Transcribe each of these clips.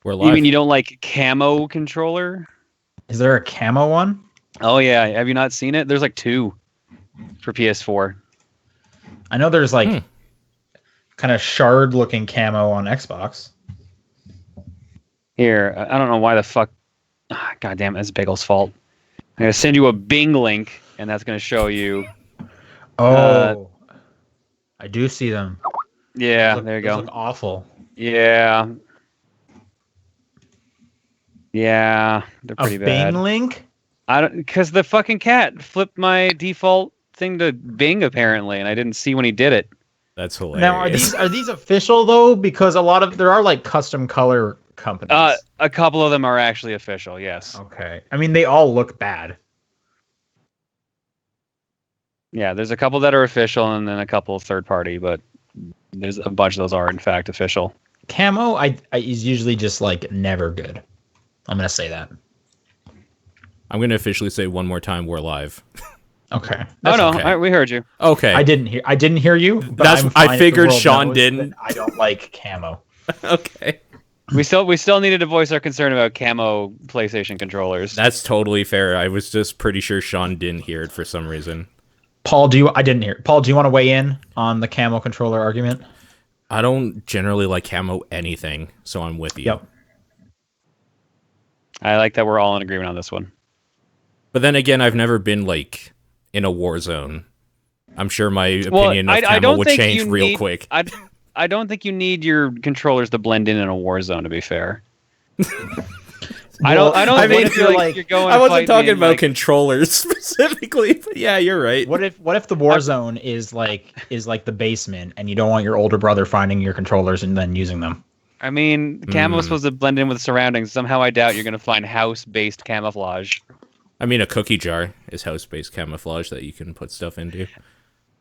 We're You live. mean you don't like camo controller? Is there a camo one? Oh yeah, have you not seen it? There's like 2 for PS4. I know there's like kind of shard looking camo on Xbox. Here, I don't know why the fuck. God damn, that's Bagel's fault. I'm gonna send you a Bing link, and that's gonna show you. Oh, I do see them. Yeah, Those there you those go. look awful. Yeah, yeah, they're pretty A bad. Bing link? I don't, because the fucking cat flipped my default thing to Bing apparently, and I didn't see when he did it. That's hilarious. Now are these official though? Because there are like custom color companies. A couple of them are actually official. Yes. Okay. I mean, they all look bad. Yeah, there's a couple that are official, and then a couple third party, but there's a bunch of those are in fact official. Camo, is usually just like never good. I'm gonna say that. I'm going to officially say one more time, we're live. Okay. Oh no, okay. we heard you. Okay. I didn't hear you. But That's- I'm I fine if the figured world Sean knows didn't. that I don't like camo. Okay. We still needed to voice our concern about camo PlayStation controllers. That's totally fair. I was just pretty sure Sean didn't hear it for some reason. Paul, I didn't hear. Paul, do you want to weigh in on the camo controller argument? I don't generally like camo anything, so I'm with you. Yep. I like that we're all in agreement on this one. But then again, I've never been like in a war zone. I'm sure my opinion of camo would change real quick. I don't think you need your controllers to blend in a war zone. To be fair, I don't think you're going. I wasn't talking about like, controllers specifically, but yeah, you're right. What if the war zone is like the basement, and you don't want your older brother finding your controllers and then using them? I mean, camo is supposed to blend in with surroundings. Somehow, I doubt you're going to find house-based camouflage. I mean, a cookie jar is house-based camouflage that you can put stuff into.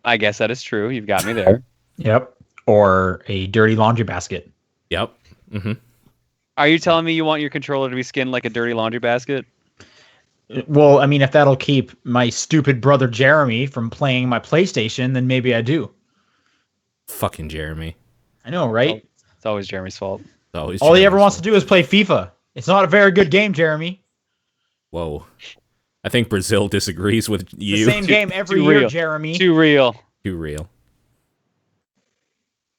I guess that is true. You've got me there. Yep. Or a dirty laundry basket. Yep. Mm-hmm. Are you telling me you want your controller to be skinned like a dirty laundry basket? Well, I mean, if that'll keep my stupid brother Jeremy from playing my PlayStation, then maybe I do. Fucking Jeremy. I know, right? It's always Jeremy's fault. All he ever wants to do is play FIFA. It's not a very good game, Jeremy. Whoa. I think Brazil disagrees with you. The same game every year, Jeremy. Too real. Too real.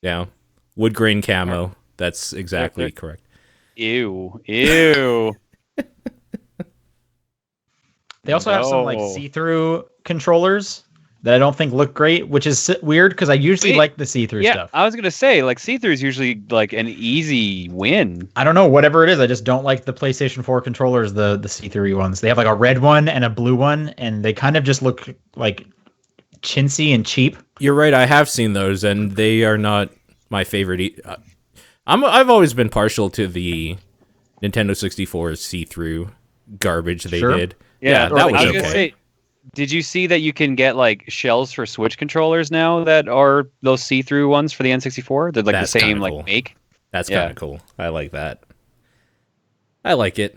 Yeah. Wood grain camo. That's exactly correct. Ew. Ew. They also have some like see-through controllers that I don't think look great, which is weird because I usually like the see-through stuff. I was gonna say like see-through is usually like an easy win. I don't know, whatever it is. I just don't like the PlayStation 4 controllers, the see-through ones. They have like a red one and a blue one, and they kind of just look like chintzy and cheap. You're right. I have seen those, and they are not my favorite. I've always been partial to the Nintendo 64 see-through garbage they did. Yeah, that was okay. Say, did you see that you can get like shells for Switch controllers now that are those see-through ones for the N64? They're like the same cool. like make. That's kind of cool. I like that. I like it.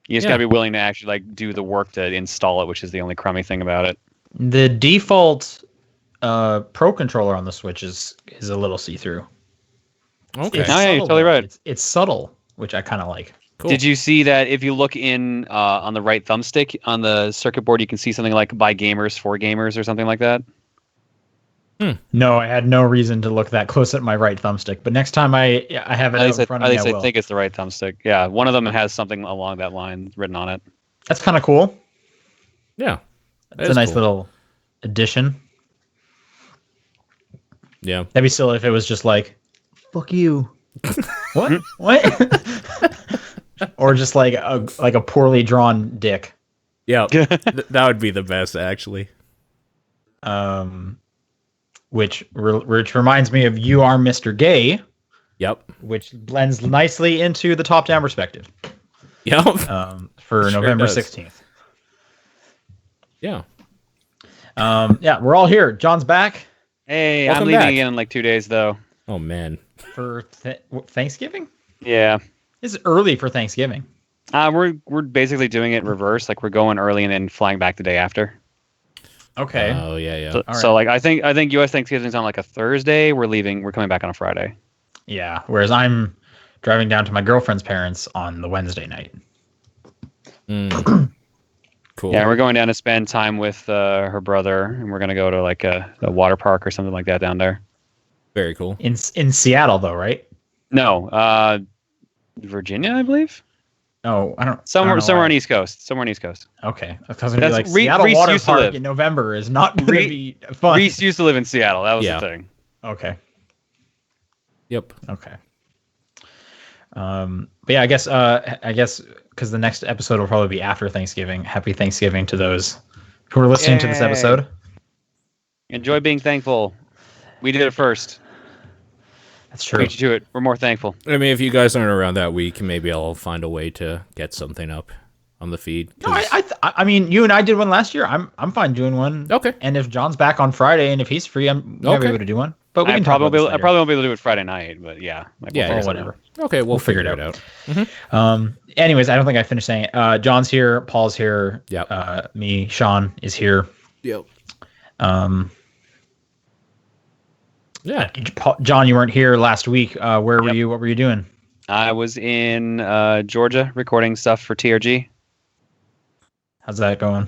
You just gotta be willing to actually like do the work to install it, which is the only crummy thing about it. The default Pro controller on the Switch is a little see-through. Okay. Yeah, you're totally right. It's subtle, which I kind of like. Cool. Did you see that if you look in on the right thumbstick on the circuit board, you can see something like by gamers for gamers or something like that? No, I had no reason to look that close at my right thumbstick. But next time I have it out in front of me, at least I will. I think it's the right thumbstick. Yeah, one of them has something along that line written on it. That's kind of cool. Yeah. It's a nice little addition. Yeah. That'd be silly if it was just like, fuck you. What? What? Or just like a poorly drawn dick. Yeah. That would be the best, actually. Which reminds me of You Are Mr. Gay. Yep. Which blends nicely into the top-down perspective. Yep. For November 16th. Yeah. Yeah, we're all here. John's back. Hey, Welcome I'm leaving back. again in like 2 days though. Oh man. For Thanksgiving? Yeah. It's early for Thanksgiving. We're basically doing it reverse. Like we're going early and then flying back the day after. Okay. Oh yeah. So like I think U.S. Thanksgiving's on like a Thursday. We're coming back on a Friday. Yeah. Whereas I'm driving down to my girlfriend's parents on the Wednesday night. Cool. Yeah, we're going down to spend time with her brother, and we're gonna go to like a water park or something like that down there. Very cool. In Seattle, though, right? No, Virginia, I believe. Oh, I don't. Somewhere I don't know on East Coast. Somewhere on East Coast. Okay, I was gonna be like Reese Seattle water used to park live. in November is not gonna be fun. Reese used to live in Seattle. That was the thing. Okay. Yep. Okay. But yeah, I guess because the next episode will probably be after Thanksgiving. Happy Thanksgiving to those who are listening to this episode. Enjoy being thankful. We did it first. That's true. Beat you to it. We're more thankful. I mean, if you guys aren't around that week, maybe I'll find a way to get something up on the feed. No, I mean, you and I did one last year. I'm fine doing one. Okay. And if John's back on Friday, and if he's free, I'm able to do one. But we can probably won't be able to do it Friday night. But yeah, or whatever. Okay, we'll figure it out. Mm-hmm. Anyways, I don't think I finished saying it. John's here. Paul's here. Yep. Me, Sean is here. Yep. Yeah. John, you weren't here last week. Where were you? What were you doing? I was in Georgia recording stuff for TRG. How's that going?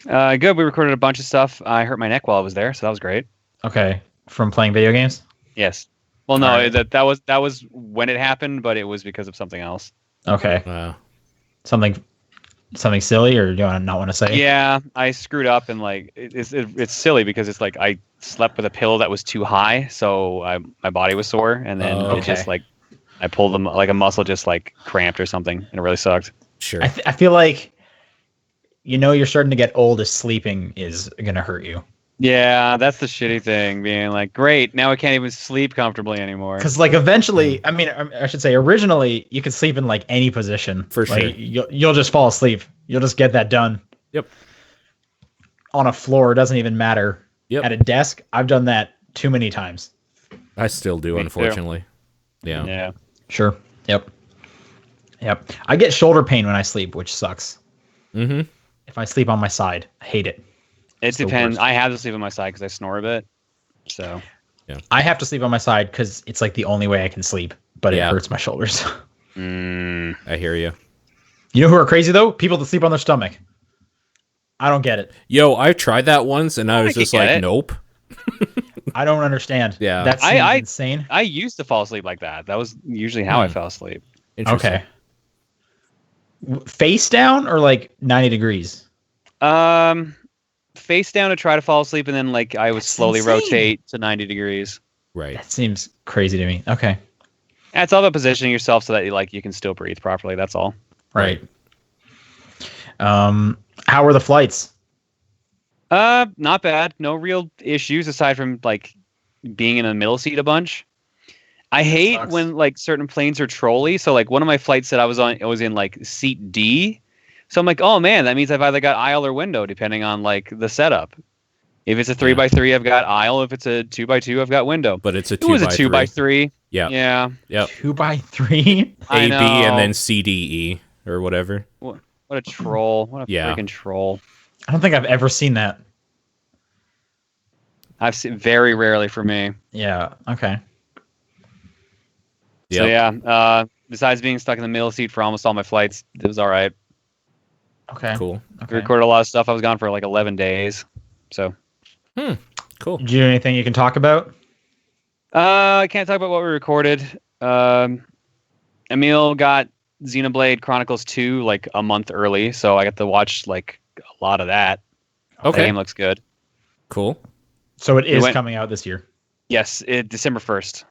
Good. We recorded a bunch of stuff. I hurt my neck while I was there, so that was great. Okay. From playing video games? Yes. Well, no, Right. that was when it happened, but it was because of something else. Okay. Something silly, or do you not want to say? Yeah, I screwed up, and like it's silly because it's like I slept with a pillow that was too high, so my body was sore, and then it just like I pulled them like a muscle just like cramped or something, and it really sucked. Sure. I feel like you're starting to get old as sleeping is gonna hurt you. Yeah, that's the shitty thing, being like, great, now I can't even sleep comfortably anymore. Because like eventually, I mean, I should say originally, you could sleep in like any position. For sure. Like, you'll just fall asleep. You'll just get that done. Yep. On a floor, it doesn't even matter. Yep. At a desk, I've done that too many times. I still do, unfortunately. Yeah. Yeah. Sure. Yep. I get shoulder pain when I sleep, which sucks. Mm-hmm. If I sleep on my side, I hate it. It depends. I have to sleep on my side because I snore a bit. So. Yeah. I have to sleep on my side because it's like the only way I can sleep, but it hurts my shoulders. I hear you. You know who are crazy though? People that sleep on their stomach. I don't get it. Yo, I tried that once and I was just like, nope. I don't understand. Yeah. That's insane. I used to fall asleep like that. That was usually how I fell asleep. Okay. Face down or like 90 degrees? Face down to try to fall asleep, and then like I would slowly rotate to 90 degrees. Right. That seems crazy to me. Okay. And it's all about positioning yourself so that you can still breathe properly. That's all. Right. How were the flights? Not bad. No real issues aside from like being in a middle seat a bunch. I hate when like certain planes are trolley. So like one of my flights that I was in like seat D. So I'm like, oh man, that means I've either got aisle or window depending on like the setup. If it's a 3x3, I've got aisle. If it's a 2x2, I've got window. But it's a 2x3. It was a 2x3. Yeah. Yeah. Yep. 2x3. A, B, and then C, D, E, or whatever. What a troll. What a freaking troll. I don't think I've ever seen that. I've seen very rarely for me. Yeah. Okay. Yep. So yeah, besides being stuck in the middle seat for almost all my flights, it was all right. Okay. Cool. Okay. We recorded a lot of stuff. I was gone for like 11 days. So. Cool. Did you do anything you can talk about? I can't talk about what we recorded. Emil got Xenoblade Chronicles 2 like a month early, so I got to watch like a lot of that. Okay. The game looks good. Cool. So it is coming out this year. Yes, December 1st.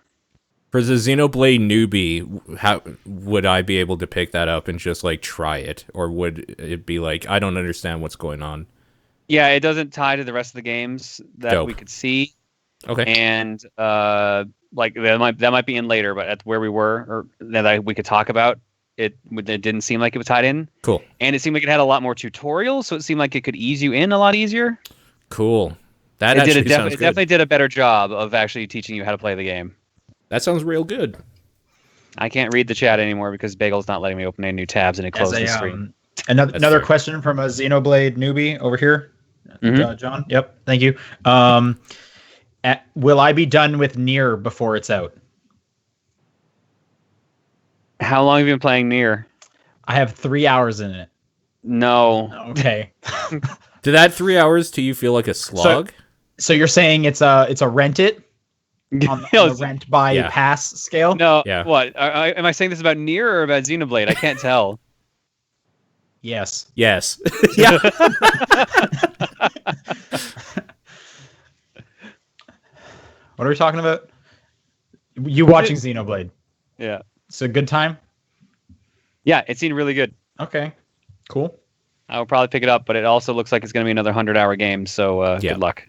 For the Xenoblade newbie, how would I be able to pick that up and just like try it, or would it be like I don't understand what's going on? Yeah, it doesn't tie to the rest of the games that we could see. Okay. And like that might be in later, but at where we were or that we could talk about, it didn't seem like it was tied in. Cool. And it seemed like it had a lot more tutorials, so it seemed like it could ease you in a lot easier. Cool. That it actually sounds good. definitely did a better job of actually teaching you how to play the game. That sounds real good. I can't read the chat anymore because Bagel's not letting me open any new tabs and it closed the screen. Another question from a Xenoblade newbie over here. John? Yep. Thank you. Will I be done with Nier before it's out? How long have you been playing Nier? I have 3 hours in it. No. Okay. Did that 3 hours to you feel like a slog? So you're saying it's a rent it on the rent by pass scale? No. Yeah. What? Am I saying this about Nier or about Xenoblade? I can't tell. Yes. Yes. Yeah. What are we talking about? You watching Xenoblade? Yeah. It's a good time? Yeah, it seemed really good. Okay. Cool. I will probably pick it up, but it also looks like it's going to be another 100-hour game, so good luck.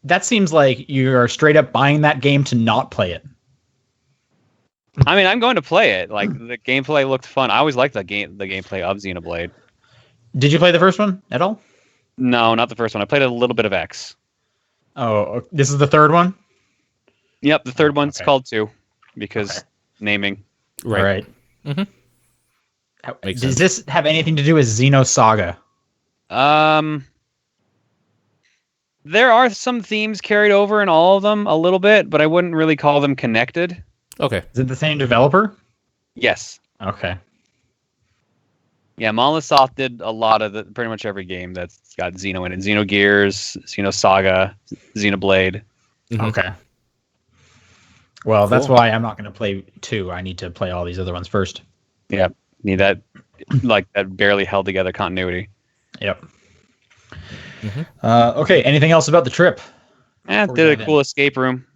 That seems like you are straight up buying that game to not play it. I mean, I'm going to play it. Like, the gameplay looked fun. I always liked the gameplay of Xenoblade. Did you play the first one at all? No, not the first one. I played a little bit of X. Oh, this is the third one? Yep, the third one's called 2 because naming. Right. All right. Mm-hmm. Does this have anything to do with Xenosaga? There are some themes carried over in all of them a little bit, but I wouldn't really call them connected. Okay. Is it the same developer? Yes. Okay. Yeah, Monolith Soft did a lot of pretty much every game that's got Xeno in it. Xenogears, Xenosaga, Xenoblade. Mm-hmm. Okay. Well, that's why I'm not going to play 2. I need to play all these other ones first. Yeah, need that that barely held together continuity. Yep. Mm-hmm. Okay. Anything else about the trip? Did a cool escape room.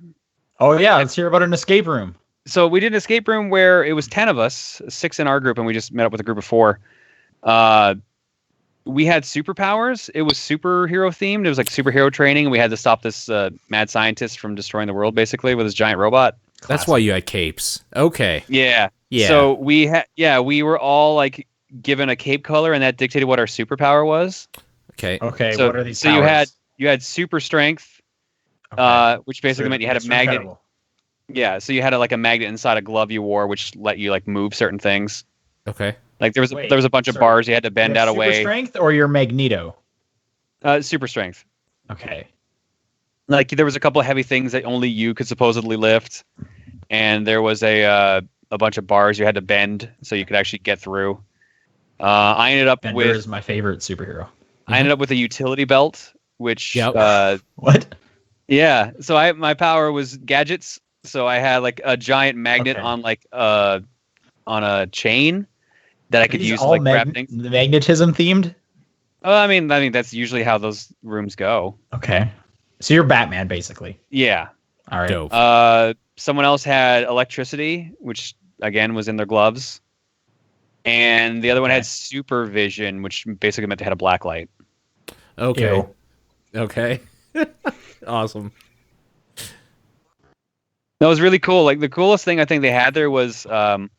Oh yeah, let's hear about an escape room. So we did an escape room where it was 10 of us, 6 in our group, and we just met up with a group of 4. We had superpowers. It was superhero themed. It was like superhero training. We had to stop this mad scientist from destroying the world, basically, with his giant robot. That's why you had capes. Okay. Yeah. Yeah. So we were all like given a cape color, and that dictated what our superpower was. Okay. Okay. So, what are these? So powers? you had super strength, which basically meant you had a magnet. Incredible. Yeah. So you had a magnet inside a glove you wore, which let you like move certain things. Okay. Like there was a bunch of bars you had to bend out of way. Super strength or your Magneto? Super strength. Okay. Like there was a couple of heavy things that only you could supposedly lift, and there was a bunch of bars you had to bend so you could actually get through. I ended up Bender with is my favorite superhero. I ended up with a utility belt, which what? Yeah. So my power was gadgets. So I had like a giant magnet on on a chain that I could use to like grab things. Magnetism themed? I mean that's usually how those rooms go. Okay. So you're Batman basically. Yeah. All right. Dope. Someone else had electricity, which again was in their gloves. And the other one had supervision, which basically meant they had a black light. Okay. Ew. Okay. Awesome. That was really cool. Like the coolest thing I think they had there was an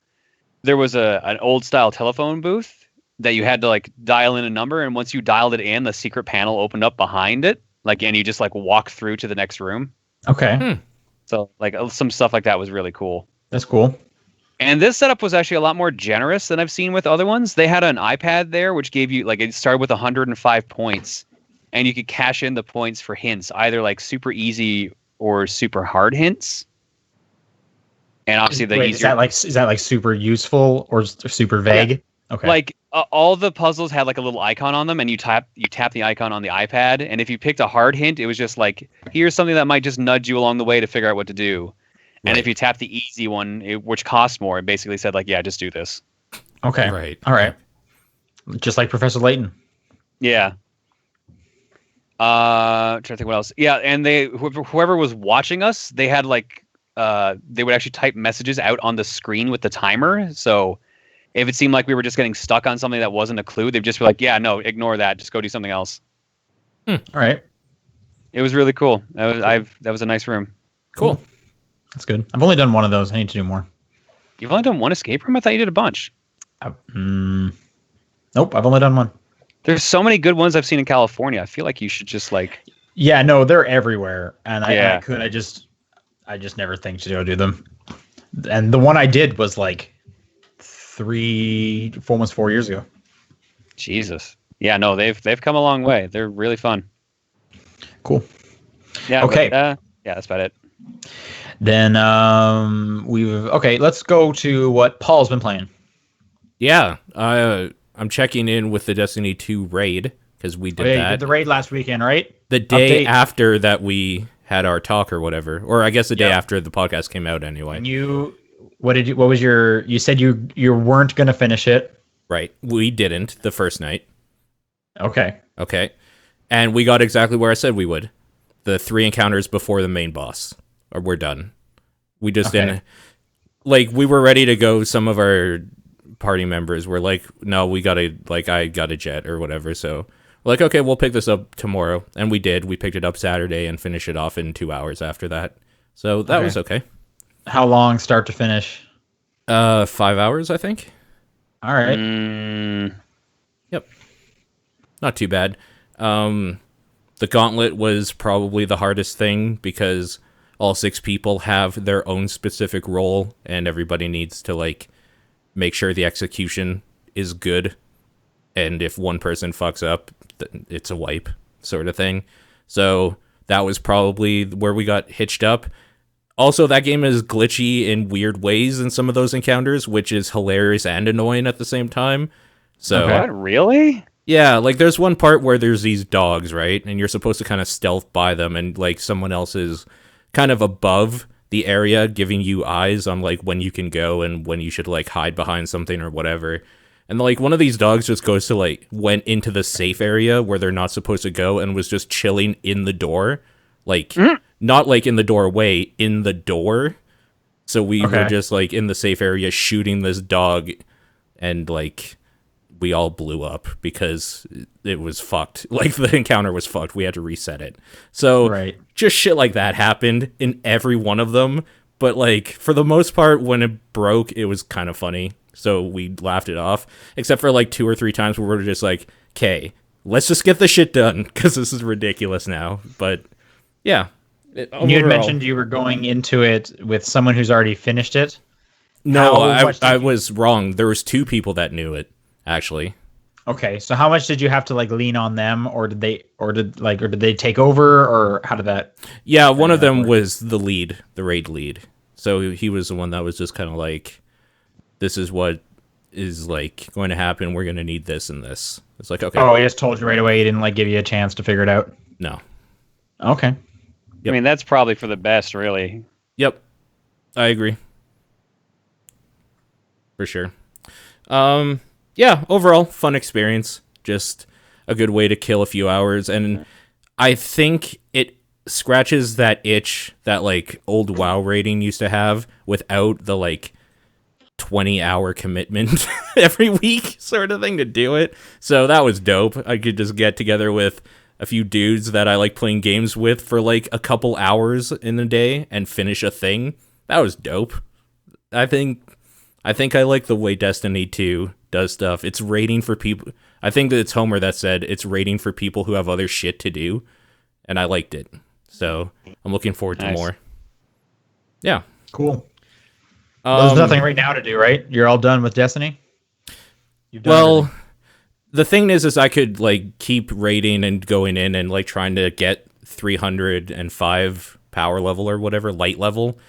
old style telephone booth that you had to like dial in a number, and once you dialed it in, the secret panel opened up behind it, and you just like walk through to the next room. Okay. So like some stuff like that was really cool. That's cool. And this setup was actually a lot more generous than I've seen with other ones. They had an iPad there, which gave you it started with 105 points, and you could cash in the points for hints, either like super easy or super hard hints. And obviously is that like super useful or super vague? Yeah. Okay. Like all the puzzles had like a little icon on them, and you tap the icon on the iPad, and if you picked a hard hint, it was just like, here's something that might just nudge you along the way to figure out what to do. Right. And if you tap the easy one, which costs more, it basically said like, yeah, just do this. Okay. Right. All right. Just like Professor Layton. Yeah. Trying to think what else. Yeah, and whoever was watching us, they had they would actually type messages out on the screen with the timer. So if it seemed like we were just getting stuck on something that wasn't a clue, they'd just be like, yeah, no, ignore that. Just go do something else. All right. It was really cool. That was a nice room. Cool. That's good. I've only done one of those. I need to do more. You've only done one escape room? I thought you did a bunch. Nope, I've only done one. There's so many good ones I've seen in California. I feel like you should just Yeah, no, they're everywhere, and I just never think to go do them. And the one I did was like almost 4 years ago. Jesus. Yeah, no, they've come a long way. They're really fun. Cool. Yeah. Okay. Yeah, that's about it. Then let's go to what Paul's been playing. Yeah, I'm checking in with the Destiny 2 raid because we did that. You did the raid last weekend, right? The day after that we had our talk or whatever, or I guess the day after the podcast came out anyway. And you said you weren't going to finish it. Right. We didn't the first night. Okay. And we got exactly where I said we would. The 3 encounters before the main boss. Or we're done. We just didn't... Like, we were ready to go. Some of our party members were like, no, we gotta... Like, I got a jet or whatever, so... We're like, okay, we'll pick this up tomorrow. And we did. We picked it up Saturday and finished it off in 2 hours after that. So that was okay. How long start to finish? 5 hours, I think. All right. Yep. Not too bad. The gauntlet was probably the hardest thing because all 6 people have their own specific role and everybody needs to like make sure the execution is good. And if one person fucks up, it's a wipe sort of thing. So that was probably where we got hitched up. Also, that game is glitchy in weird ways in some of those encounters, which is hilarious and annoying at the same time. So, what? Really? Yeah, like there's one part where there's these dogs, right? And you're supposed to kind of stealth by them and like someone else is kind of above the area giving you eyes on like when you can go and when you should like hide behind something or whatever. And like one of these dogs just goes to like went into the safe area where they're not supposed to go and was just chilling in the door. Like not like in the doorway, in the door. So we were just like in the safe area shooting this dog and like we all blew up because it was fucked. Like the encounter was fucked. We had to reset it. So just shit like that happened in every one of them. But like for the most part, when it broke, it was kind of funny. So we laughed it off, except for like 2 or 3 times where we were just like, okay, let's just get the shit done because this is ridiculous now. But yeah. You had mentioned you were going into it with someone who's already finished it. No, I was wrong. There was 2 people that knew it. Actually. Okay, so how much did you have to like lean on them, or did they take over, or how did that? Yeah, one of them was the lead, the raid lead. So he was the one that was just kind of like, this is what is like going to happen. We're going to need this and this. It's like, okay. Oh, he just told you right away. He didn't like give you a chance to figure it out. No. Okay. Yep. I mean, that's probably for the best, really. Yep. I agree. For sure. Yeah, overall, fun experience. Just a good way to kill a few hours. And I think it scratches that itch that, like, old WoW rating used to have without the, like, 20-hour commitment every week sort of thing to do it. So that was dope. I could just get together with a few dudes that I like playing games with for, like, a couple hours in a day and finish a thing. That was dope. I think I like the way Destiny 2 does stuff. It's rating for people. I think that it's Homer that said it's rating for people who have other shit to do, and I liked it. So I'm looking forward to more. Yeah. Cool. There's nothing right now to do, right? You're all done with Destiny? Well, the thing is I could like keep rating and going in and like trying to get 305 power level or whatever, light level.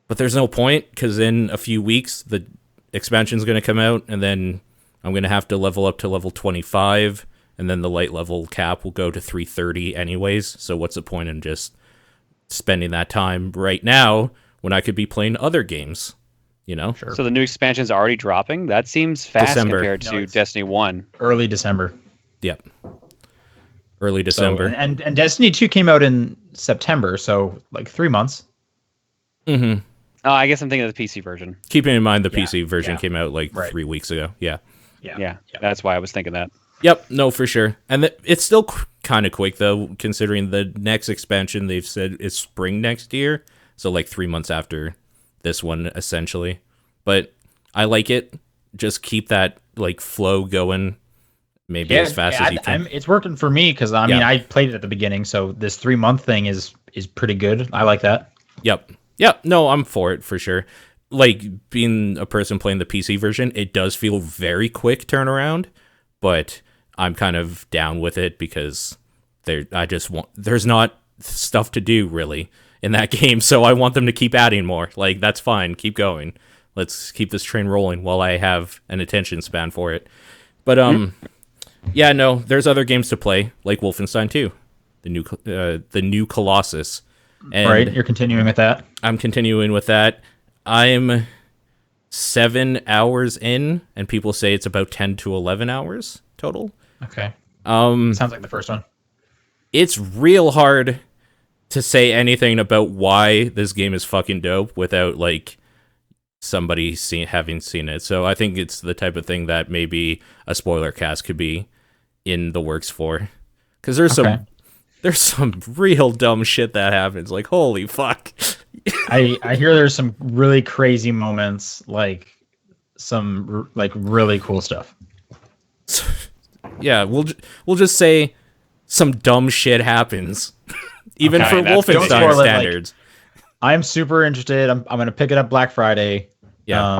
But there's no point because in a few weeks the expansion's going to come out and then I'm going to have to level up to level 25 and then the light level cap will go to 330 anyways. So what's the point in just spending that time right now when I could be playing other games, you know? Sure. So the new expansion's already dropping? That seems fast compared to Destiny 1. Early December. Yep. Early December. So, and Destiny 2 came out in September, so like 3 months. Mm-hmm. Oh, I guess I'm thinking of the PC version. Keeping in mind the PC version came out like 3 weeks ago. Yeah. Yeah. That's why I was thinking that. Yep, no, for sure. And it's still kind of quick, though, considering the next expansion they've said is spring next year. So like 3 months after this one, essentially. But I like it. Just keep that like flow going maybe as fast as you can. It's working for me because, I mean, I played it at the beginning. So this 3 month thing is pretty good. I like that. Yep. No, I'm for it for sure. Like being a person playing the PC version, it does feel very quick turnaround, but I'm kind of down with it because there's not stuff to do really. in that game, so I want them to keep adding more. Like, that's fine. Keep going. Let's keep this train rolling while I have an attention span for it. But, yeah, no, there's other games to play, like Wolfenstein 2, the new Colossus. And right, you're continuing with that? I'm continuing with that. I'm 7 hours in, and people say it's about 10 to 11 hours total. Okay. Sounds like the first one. It's real hard to say anything about why this game is fucking dope without, like, somebody having seen it. So I think it's the type of thing that maybe a spoiler cast could be in the works for. Because there's some real dumb shit that happens. Like, holy fuck. I hear there's some really crazy moments, like some like really cool stuff. Yeah, we'll just say some dumb shit happens, even for Wolfenstein standards. I'm super interested. I'm gonna pick it up Black Friday. Yeah.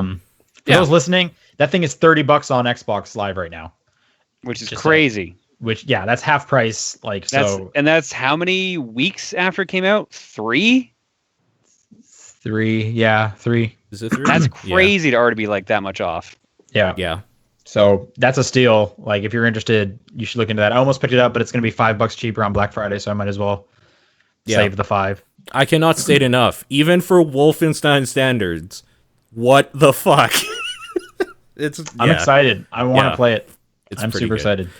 For those listening, that thing is $30 on Xbox Live right now, which is crazy. That's half price. Like, so, and that's how many weeks after it came out? 3. Yeah, 3. Is it 3? That's crazy to already be like that much off. Yeah. So that's a steal. Like, if you're interested, you should look into that. I almost picked it up, but it's going to be $5 cheaper on Black Friday, so I might as well save the 5. I cannot state enough. Even for Wolfenstein standards, what the fuck? I'm excited. I want to play it. I'm super excited.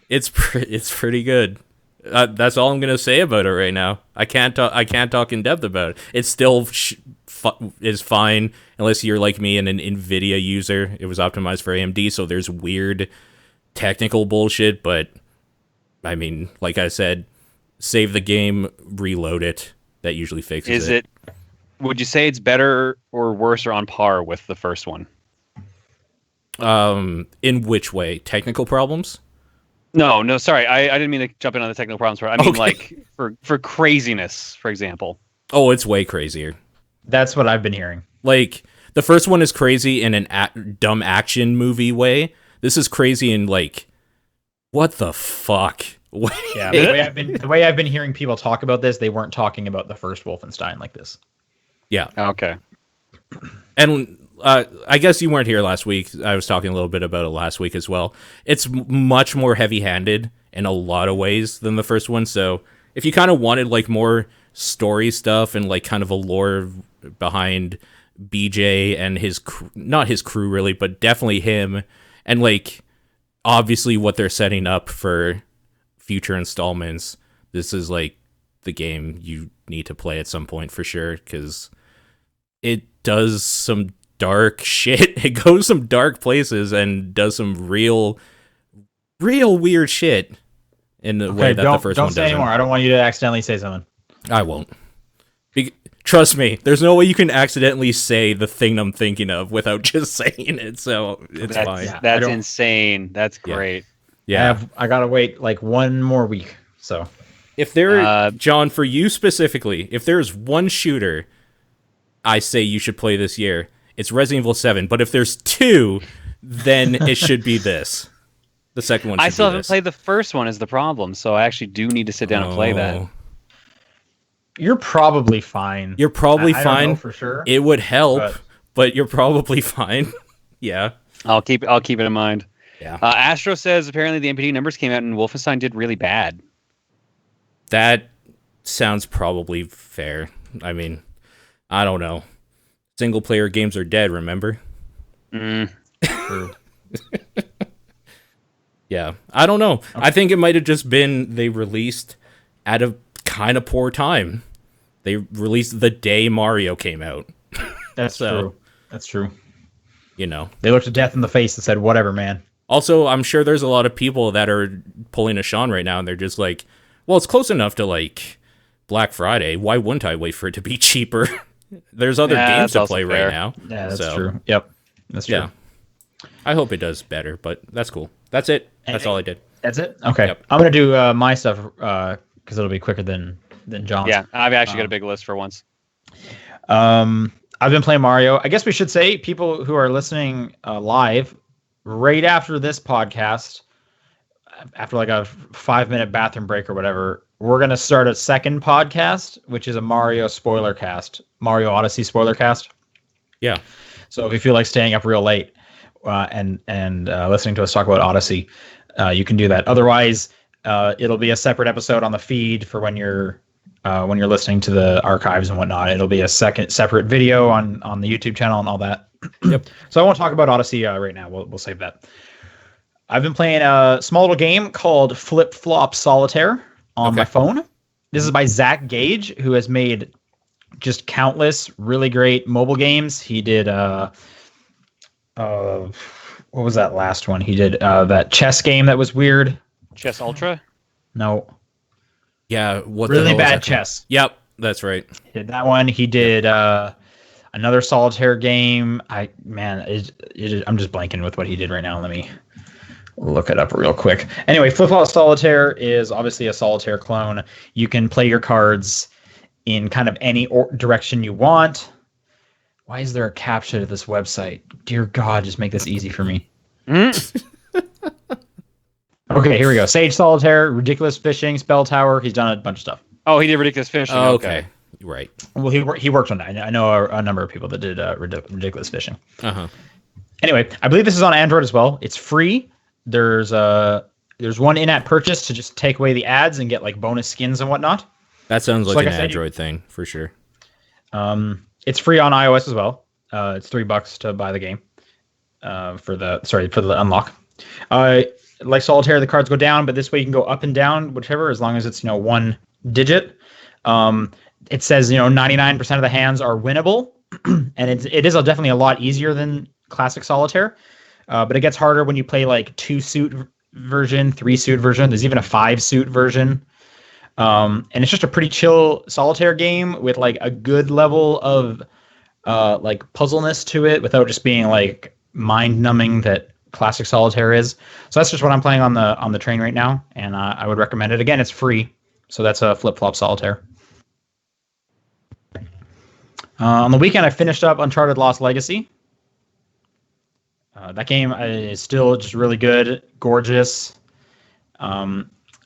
It's pretty good. That's all I'm gonna say about it right now. I can't talk in depth about it. It still is fine unless you're like me and an NVIDIA user. It was optimized for AMD, so there's weird technical bullshit. But I mean, like I said, save the game, reload it. That usually fixes it. Would you say it's better or worse or on par with the first one? In which way? Technical problems? No, sorry. I didn't mean to jump in on the technical problems part. I mean, like, for craziness, for example. Oh, it's way crazier. That's what I've been hearing. Like, the first one is crazy in an dumb action movie way. This is crazy in, like, what the fuck? Yeah, the way I've been hearing people talk about this, they weren't talking about the first Wolfenstein like this. Yeah. Okay. And I guess you weren't here last week. I was talking a little bit about it last week as well. It's much more heavy-handed in a lot of ways than the first one. So if you kind of wanted like more story stuff and like kind of a lore behind BJ and his not his crew really, but definitely him, and like obviously what they're setting up for future installments, this is like the game you need to play at some point for sure, because it does some dark shit. It goes some dark places and does some real weird shit in the way that the first one doesn't. Don't say anymore. I don't want you to accidentally say something. I won't. Trust me, there's no way you can accidentally say the thing I'm thinking of without just saying it, so it's fine. That's insane. That's great. Yeah. I gotta wait like one more week, so. If there, John, for you specifically, if there's one shooter I say you should play this year, it's Resident Evil 7. But if there's 2, then it should be this. The second one should I still be haven't this. played the first one is the problem, so I actually do need to sit down and play that. You're probably fine. You're probably I fine. don't know for sure. It would help, but you're probably fine. Yeah. I'll keep it in mind. Yeah. Astro says apparently the NPD numbers came out and Wolfenstein did really bad. That sounds probably fair. I mean, I don't know. Single player games are dead, remember? True. Yeah. I don't know. Okay. I think it might have just been they released at a kind of poor time. They released the day Mario came out. That's true. That's true. You know. They looked at death in the face and said, whatever, man. Also, I'm sure there's a lot of people that are pulling a Sean right now, and they're just like, well, it's close enough to, like, Black Friday. Why wouldn't I wait for it to be cheaper? There's other games to play right now. Yeah, that's true. Yep. That's true. Yeah. I hope it does better, but that's cool. That's it. That's all I did. That's it? Okay. Yep. I'm going to do my stuff because it'll be quicker than John's. Yeah, I've actually got a big list for once. I've been playing Mario. I guess we should say, people who are listening live, right after this podcast, after like a 5-minute bathroom break or whatever, we're gonna start a second podcast, which is a Mario spoiler cast, Mario Odyssey spoiler cast. Yeah. So if you feel like staying up real late and listening to us talk about Odyssey, you can do that. Otherwise, it'll be a separate episode on the feed for when you're listening to the archives and whatnot. It'll be a separate video on the YouTube channel and all that. Yep. So I won't talk about Odyssey right now. We'll save that. I've been playing a small little game called Flipflop Solitaire on my phone. This is by Zach Gage, who has made just countless really great mobile games. He did what was that last one? He did that chess game that was weird. Chess Ultra? No. Yeah, what really the hell bad chess. Yep, that's right. He did that one. He did another solitaire game. I'm just blanking with what he did right now. Let me look it up real quick. Anyway, Flipflop Solitaire is obviously a solitaire clone. You can play your cards in kind of any direction you want. Why is there a captcha to this website? Dear God, just make this easy for me. Okay, here we go. Sage Solitaire, Ridiculous Fishing, Spell Tower. He's done a bunch of stuff. Oh, he did Ridiculous Fishing. Oh, okay. Right. Well, he worked on that. I know a number of people that did Ridiculous Fishing. Uh-huh. Anyway, I believe this is on Android as well. It's free. There's one in-app purchase to just take away the ads and get like bonus skins and whatnot. That sounds like an Android thing for sure. It's free on iOS as well. It's $3 to buy the game. For the unlock. Like Solitaire, the cards go down, but this way you can go up and down, whichever, as long as it's one digit. It says 99% of the hands are winnable, and it is definitely a lot easier than classic Solitaire. But it gets harder when you play like 2-suit version, 3-suit version. There's even a 5-suit version. And it's just a pretty chill Solitaire game with like a good level of like puzzleness to it without just being like mind-numbing that classic Solitaire is. So that's just what I'm playing on the train right now, and I would recommend it. Again, it's free, so that's a Flip-Flop Solitaire. On the weekend, I finished up Uncharted Lost Legacy. That game is still just really good, gorgeous. I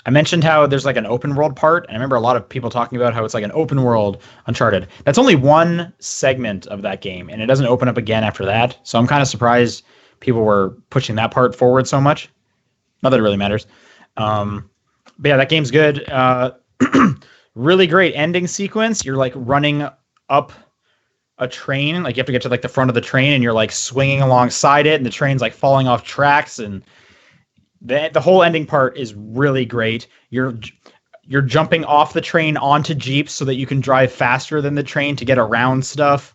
mentioned how there's like an open world part, and I remember a lot of people talking about how it's like an open world Uncharted. That's only one segment of that game, and it doesn't open up again after that. So I'm kind of surprised people were pushing that part forward so much. Not that it really matters. But yeah, that game's good. Really great ending sequence. You're like running up a train. Like you have to get to like the front of the train, and you're like swinging alongside it, and the train's like falling off tracks, and the whole ending part is really great. You're jumping off the train onto jeeps so that you can drive faster than the train to get around stuff.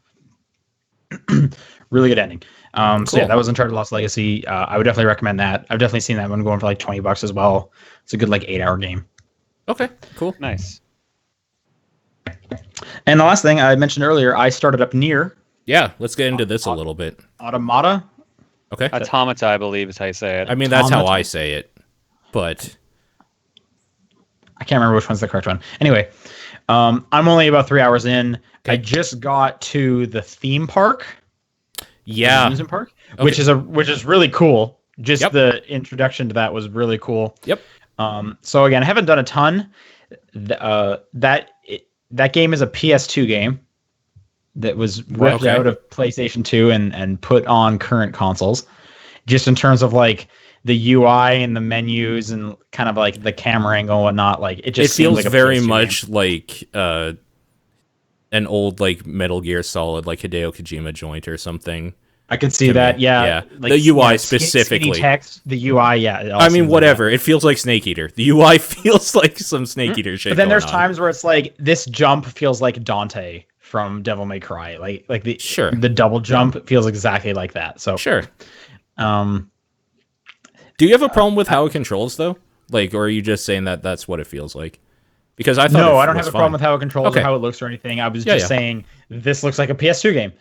Really good ending. Cool. So yeah, that was Uncharted Lost Legacy. I would definitely recommend that. I've definitely seen that one going for like $20 as well. It's a good like 8-hour game. Okay, cool. Nice. And the last thing I mentioned earlier, I started up Nier. Yeah, let's get into this a little bit. Automata. Okay. Automata, I believe is how you say it. I mean, that's how I say it, but I can't remember which one's the correct one. Anyway, I'm only about 3 hours in. Okay. I just got to the theme park. Yeah. Amusement park, okay. which is really cool. Just the introduction to that was really cool. Yep. So again, I haven't done a ton. That game is a PS2 game that was ripped out of PlayStation 2 and put on current consoles. Just in terms of like the UI and the menus and kind of like the camera angle and whatnot, like it feels like a very PS2 much game. like an old like Metal Gear Solid, like Hideo Kojima joint or something. I could see that, yeah. Like, the UI specifically. Skinny text, the UI, yeah. I mean, whatever. It feels like Snake Eater. The UI feels like some Snake Eater shit. But then there's times where it's like this jump feels like Dante from Devil May Cry. Like the double jump feels exactly like that. So sure. Do you have a problem with how it controls though? Like, or are you just saying that that's what it feels like? Because I thought I don't have a problem with how it controls or how it looks or anything. I was just saying this looks like a PS2 game.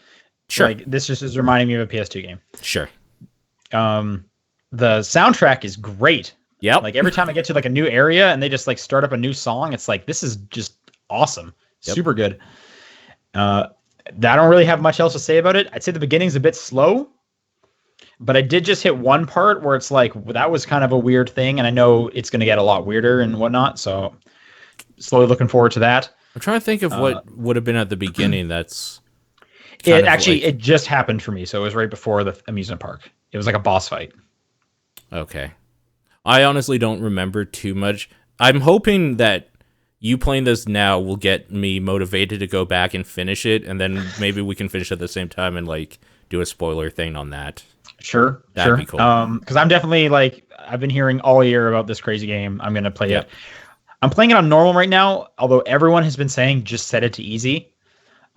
Sure. Like this just is reminding me of a PS2 game. Sure. The soundtrack is great. Yeah. Like every time I get to like a new area and they just like start up a new song, it's like this is just awesome. Yep. Super good. I don't really have much else to say about it. I'd say the beginning's a bit slow, but I did just hit one part where it's like that was kind of a weird thing, and I know it's going to get a lot weirder and whatnot. So slowly looking forward to that. I'm trying to think of what would have been at the beginning. That's it just happened for me, so it was right before the amusement park. It was like a boss fight. Okay. I honestly don't remember too much. I'm hoping that you playing this now will get me motivated to go back and finish it, and then maybe we can finish at the same time and like do a spoiler thing on that. Sure, That'd be cool. Because I'm definitely I've been hearing all year about this crazy game. I'm gonna play it. I'm playing it on normal right now, although everyone has been saying just set it to easy.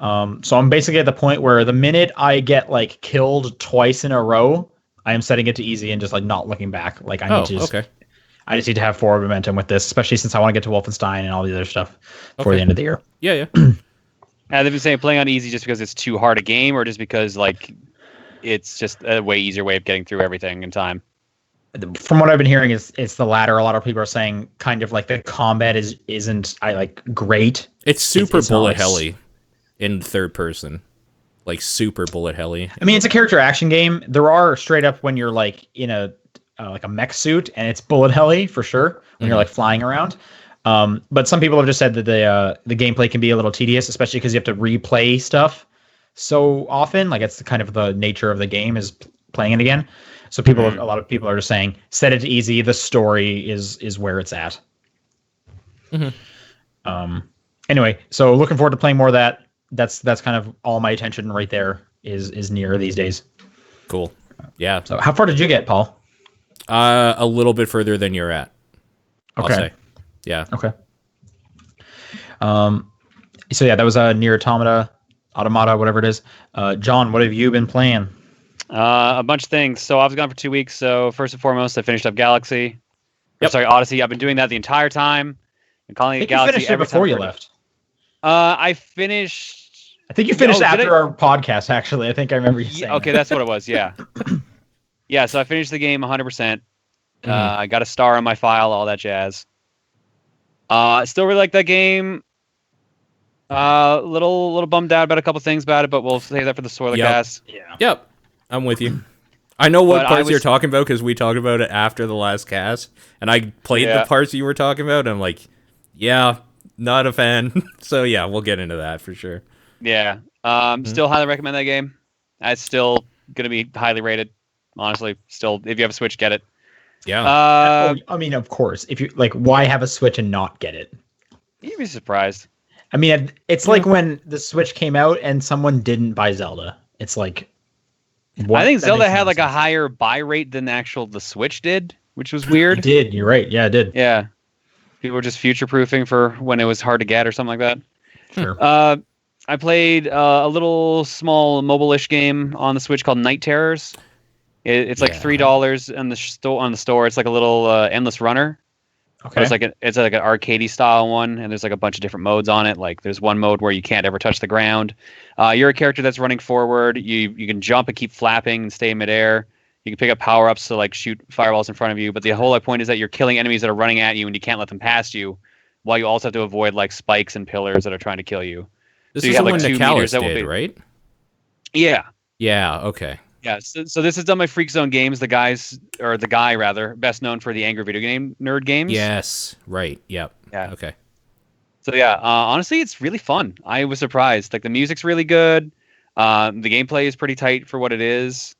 So I'm basically at the point where the minute I get killed twice in a row, I am setting it to easy and just not looking back. I just need to have forward momentum with this, especially since I want to get to Wolfenstein and all the other stuff before the end of the year. Yeah. They've been saying playing on easy just because it's too hard a game, or just because it's just a way easier way of getting through everything in time. From what I've been hearing, it's the latter. A lot of people are saying kind of the combat isn't great. It's super bullet helly in third person, super bullet helly. I mean, it's a character action game. There are straight up when you're in a mech suit, and it's bullet helly for sure when you're flying around. But some people have just said that the gameplay can be a little tedious, especially because you have to replay stuff so often. It's kind of the nature of the game is playing it again. So a lot of people are just saying set it to easy. The story is where it's at. Anyway, so looking forward to playing more of that. That's kind of all my attention right there is Nier these days. Cool. Yeah. So how far did you get, Paul? A little bit further than you're at. Okay. I'll say. Yeah. Okay. So yeah, that was Nier Automata, whatever it is. John, what have you been playing? A bunch of things. So I was gone for 2 weeks. So first and foremost, I finished up Galaxy. Odyssey. I've been doing that the entire time. And calling it Galaxy. You finished it before you left. I finished. I think you finished after our podcast. Actually, I think I remember you saying. Okay, that's what it was. Yeah. Yeah. So I finished the game 100%. I got a star on my file, all that jazz. Still really like that game. Little bummed out about a couple things about it, but we'll save that for the spoiler cast. Yeah. Yep. I'm with you. I know what parts you're talking about because we talked about it after the last cast, and I played the parts you were talking about, and I'm like, yeah, not a fan. So yeah, we'll get into that for sure. Yeah. Still highly recommend that game. It's still gonna be highly rated. Honestly, still, if you have a Switch, get it. Yeah. I mean, of course. If you why have a Switch and not get it? You'd be surprised. I mean, it's like when the Switch came out and someone didn't buy Zelda. It's like. I think Zelda had a higher buy rate than the Switch did, which was weird. It did. You're right. Yeah, it did. Yeah. People were just future-proofing for when it was hard to get or something like that. Sure. I played a little small mobile-ish game on the Switch called Night Terrors. It's $3 on the store. It's like a little endless runner. Okay. It's like an arcadey style one, and there's a bunch of different modes on it. There's one mode where you can't ever touch the ground. You're a character that's running forward. You can jump and keep flapping and stay in midair. You can pick up power-ups to shoot fireballs in front of you. But the whole point is that you're killing enemies that are running at you, and you can't let them past you. While you also have to avoid spikes and pillars that are trying to kill you. This is the one Nicalis did, right? Yeah. Yeah. Okay. Yeah, so this is done by Freak Zone Games, the guy best known for the Angry Video Game Nerd games. Yes, right. Yep. Yeah. Okay. So yeah, honestly, it's really fun. I was surprised. The music's really good. The gameplay is pretty tight for what it is.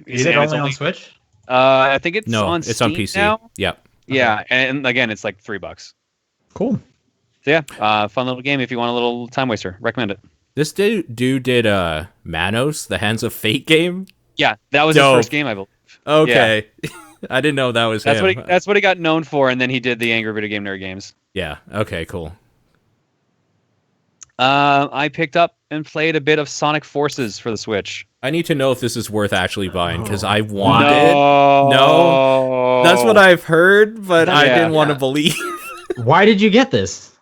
Is it only on Switch? I think it's on it's Steam on PC now. Yep. Yeah, and again, it's $3. Cool. So yeah, fun little game if you want a little time waster. Recommend it. This dude did Manos, the Hands of Fate game. Yeah, that was his first game, I believe. Okay, yeah. I didn't know that was him. That's what he got known for, and then he did the Angry Video Game Nerd games. Yeah. Okay. Cool. I picked up and played a bit of Sonic Forces for the Switch. I need to know if this is worth actually buying because I want it. No, that's what I've heard, but I didn't want to believe. Why did you get this?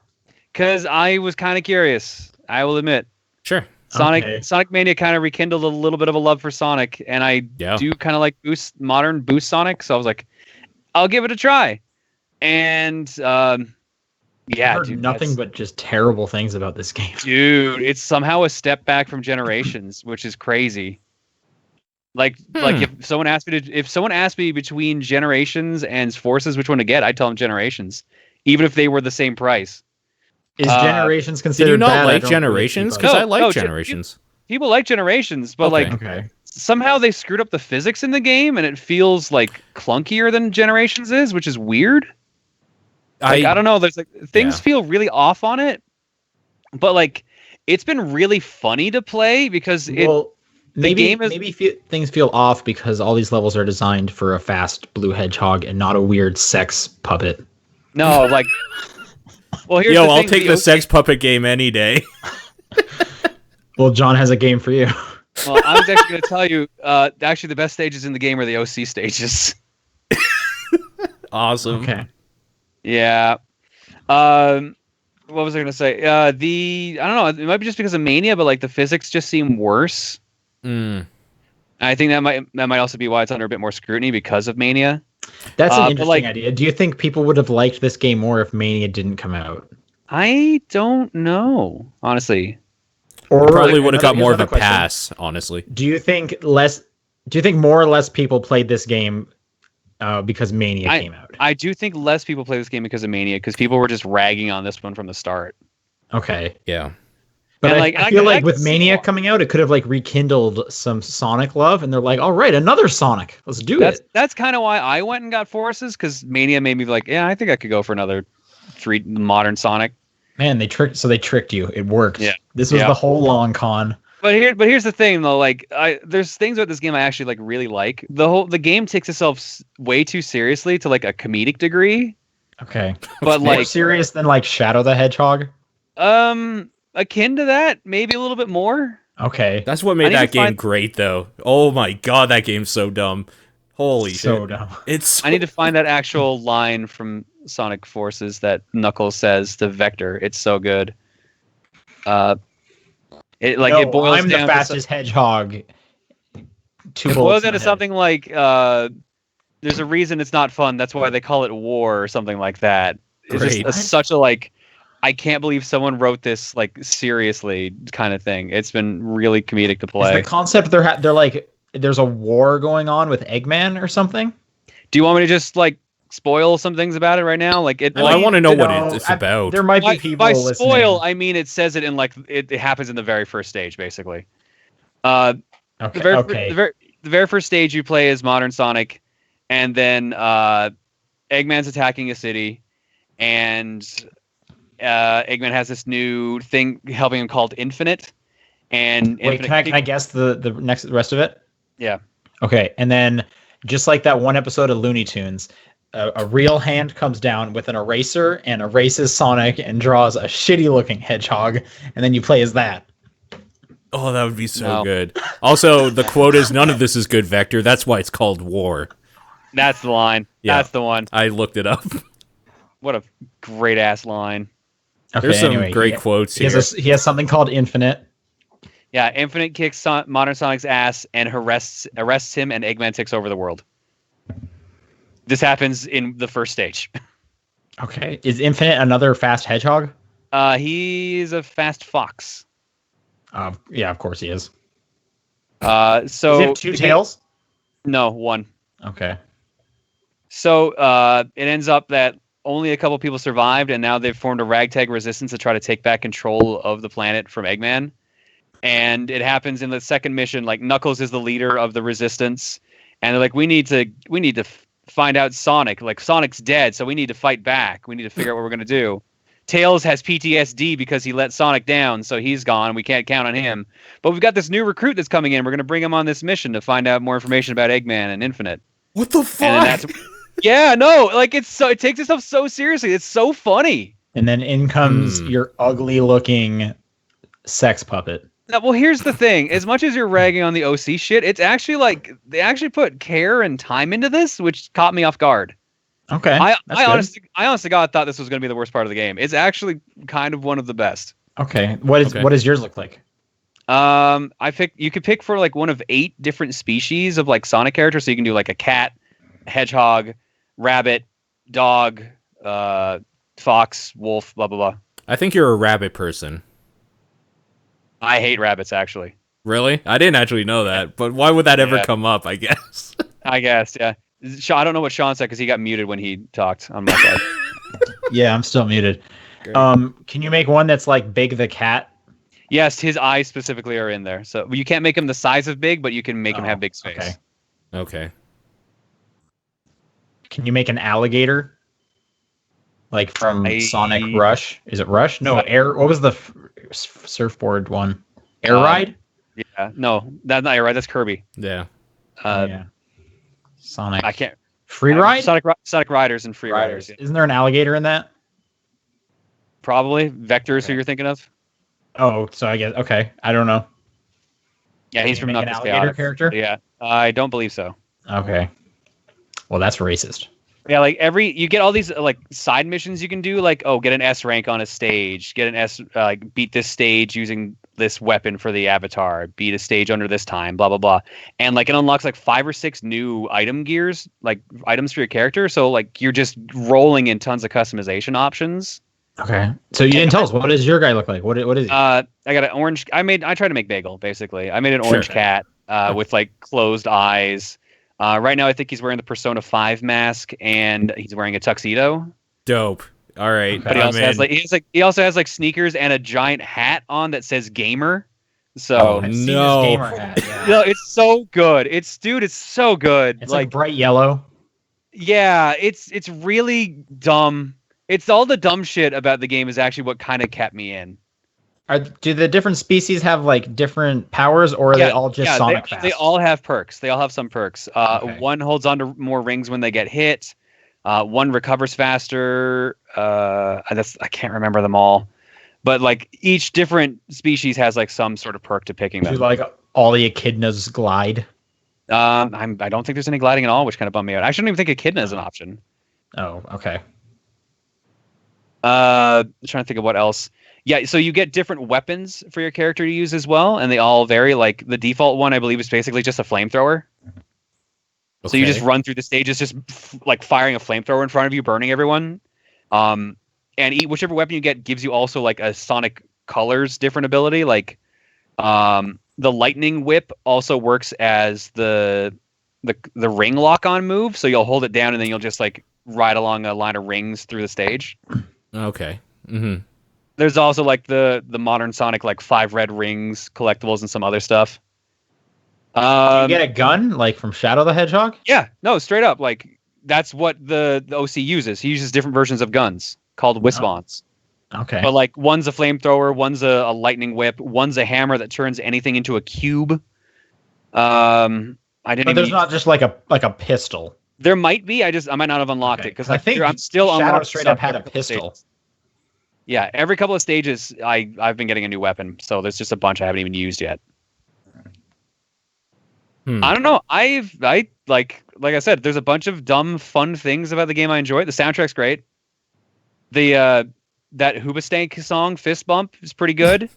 Because I was kind of curious. I will admit. Sure. Sonic Mania kind of rekindled a little bit of a love for Sonic, and I do kind of like modern Boost Sonic, so I was like, I'll give it a try. And I've heard nothing but just terrible things about this game. Dude, it's somehow a step back from Generations, which is crazy. If someone asked me between Generations and Forces which one to get, I'd tell them Generations. even if they were the same price. Is Generations considered Did you not bad? like Generations? Because I like Generations. People like Generations, but somehow they screwed up the physics in the game, and it feels like clunkier than Generations is, which is weird. Like, I don't know. There's like things feel really off on it, but like it's been really funny to play because things feel off because all these levels are designed for a fast blue hedgehog and not a weird sex puppet. No, like. Well, here's I'll take the sex puppet game any day. Well, John has a game for you. Well, I was actually going to tell you, actually the best stages in the game are the OC stages. Awesome. Okay. Yeah. What was I going to say? I don't know. It might be just because of Mania, but like the physics just seem worse. I think that might also be why it's under a bit more scrutiny because of Mania. That's an interesting idea. Do you think people would have liked this game more if Mania didn't come out? I don't know, honestly. Or probably would have got more of a pass, honestly. Do you think more or less people played this game because Mania came out? I do think less people play this game because of Mania, because people were just ragging on this one from the start. Okay. Yeah. But I feel like with Mania coming out, it could have like rekindled some Sonic love, and they're like, "All right, another Sonic, let's do it." That's kind of why I went and got Forces, because Mania made me like, yeah, I think I could go for another modern Sonic. Man, they tricked you. It worked. Yeah, this was the whole long con. But here's the thing though, like there's things about this game I actually like really like. The game takes itself way too seriously to like a comedic degree. Okay, but more serious than like Shadow the Hedgehog. Akin to that, maybe a little bit more. Okay. That's what made that game great, though. Oh my god, that game's so dumb. Holy shit. So dumb. I need to find that actual line from Sonic Forces that Knuckles says to Vector. It's so good. It boils I'm down the fastest hedgehog. It boils down to something like, there's a reason it's not fun. That's why they call it war, or something like that. It's just such a like... I can't believe someone wrote this like seriously kind of thing. It's been really comedic to play. Is the concept they're like there's a war going on with Eggman or something? Do you want me to just like spoil some things about it right now? Like it. Well, I want to know what it's about. There might be people by listening. Spoil, I mean it says it in like it happens in the very first stage, basically. The very first stage you play as Modern Sonic, and then Eggman's attacking a city, and Eggman has this new thing helping him called Infinite. And wait, can I guess the rest of it? Yeah. Okay, and then just like that one episode of Looney Tunes, a real hand comes down with an eraser and erases Sonic and draws a shitty-looking hedgehog, and then you play as that. Oh, that would be so good. Also, the quote is, "None of this is good, Vector. That's why it's called war." That's the line. Yeah, that's the one. I looked it up. What a great-ass line. Okay, there's some great quotes here. He has something called Infinite. Yeah, Infinite kicks Modern Sonic's ass and arrests him, and Eggman takes over the world. This happens in the first stage. Okay. Is Infinite another fast hedgehog? He's a fast fox. Yeah, of course he is. So does he have two tails? No, one. Okay. So it ends up that only a couple people survived, and now they've formed a ragtag resistance to try to take back control of the planet from Eggman. And it happens in the second mission. Like Knuckles is the leader of the resistance, and they're like, we need to find out Sonic. Like Sonic's dead, so we need to fight back. We need to figure out what we're gonna do. Tails has PTSD because he let Sonic down, so he's gone. We can't count on him. But we've got this new recruit that's coming in. We're gonna bring him on this mission to find out more information about Eggman and Infinite. What the fuck? Yeah, no, like it takes itself so seriously. It's so funny. And then in comes your ugly-looking sex puppet. Now, well, here's the thing. As much as you're ragging on the OC shit, it's actually like they actually put care and time into this, which caught me off guard. Okay. I honestly God thought this was going to be the worst part of the game. It's actually kind of one of the best. Okay. What does yours look like? You could pick for like one of 8 different species of like Sonic characters. So you can do like a cat, a hedgehog, rabbit, dog, fox, wolf, blah, blah, blah. I think you're a rabbit person. I hate rabbits, actually. Really? I didn't actually know that, but why would that ever come up, I guess? I guess, yeah. I don't know what Sean said because he got muted when he talked on my side. Yeah, I'm still muted. Great. Can you make one that's like Big the Cat? Yes, his eyes specifically are in there. So you can't make him the size of Big, but you can make him have big space. Okay. Okay. Can you make an alligator? Like from Sonic Rush? Is it Rush? No, Air. What was the surfboard one? Air Ride? Yeah. No, that's not Air Ride. That's Kirby. Yeah. Yeah. Sonic. I can't. Free Ride? Sonic Riders and Free Riders. Yeah. Isn't there an alligator in that? Probably. Vector's who you're thinking of? Oh, so I guess okay. I don't know. Yeah, he's from an Knuckles alligator Chaotix. character. Yeah, I don't believe so. Okay. Well, that's racist. Yeah, like you get all these like side missions you can do, like get an S rank on a stage, get an S like beat this stage using this weapon for the avatar, beat a stage under this time, blah blah blah, and like it unlocks like 5 or 6 new item gears, like items for your character. So like you're just rolling in tons of customization options. Okay. So you didn't tell us, what does your guy look like? What is he? I got an orange. I tried to make Bagel basically. I made an orange cat with like closed eyes. Right now, I think he's wearing the Persona 5 mask and he's wearing a tuxedo. Dope. All right. But he also has like sneakers and a giant hat on that says gamer. So no. Gamer hat, yeah. No, it's so good. It's so good. It's like bright yellow. Yeah, it's really dumb. It's all the dumb shit about the game is actually what kind of kept me in. Do the different species have like different powers, or are they all just Sonic fast? They all have perks. They all have some perks. One holds on to more rings when they get hit. One recovers faster. I can't remember them all, but like each different species has like some sort of perk to picking them. Do like all the echidnas glide? I don't think there's any gliding at all, which kind of bummed me out. I shouldn't even think echidna is an option. Oh, okay. I'm trying to think of what else. Yeah, so you get different weapons for your character to use as well, and they all vary. Like the default one, I believe, is basically just a flamethrower. Okay. So you just run through the stages, just like firing a flamethrower in front of you, burning everyone. And whichever weapon you get gives you also like a Sonic Colors different ability. Like the lightning whip also works as the ring lock on move. So you'll hold it down and then you'll just like ride along a line of rings through the stage. Okay. Mm-hmm. There's also like the modern Sonic like 5 red rings collectibles and some other stuff. Do you get a gun like from Shadow the Hedgehog? Yeah, no, straight up. Like that's what the OC uses. He uses different versions of guns called Wispons. Okay. But like one's a flamethrower, one's a lightning whip, one's a hammer that turns anything into a cube. But there's not just like a pistol. There might be. I might not have unlocked it because I think I'm still Shadow straight up had a pistol. Yeah, every couple of stages, I've been getting a new weapon, so there's just a bunch I haven't even used yet. I don't know. Like I said, there's a bunch of dumb, fun things about the game I enjoy. The soundtrack's great. The that Hoobastank song, Fist Bump, is pretty good.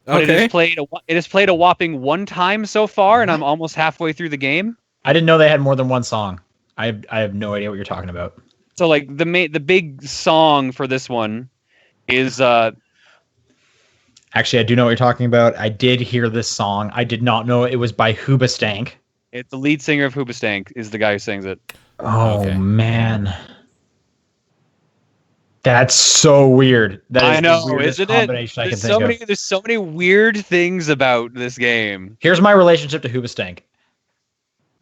But Okay. it has played a whopping 1 time so far, and I'm almost halfway through the game. I didn't know they had more than one song. I have no idea what you're talking about. So like the big song for this one is Actually, I do know what you're talking about. I did hear this song. I did not know it was by Hoobastank. It's the lead singer of Hoobastank is the guy who sings it. Oh, man. That's so weird. I know, isn't it? There's so many weird things about this game. Here's my relationship to Hoobastank.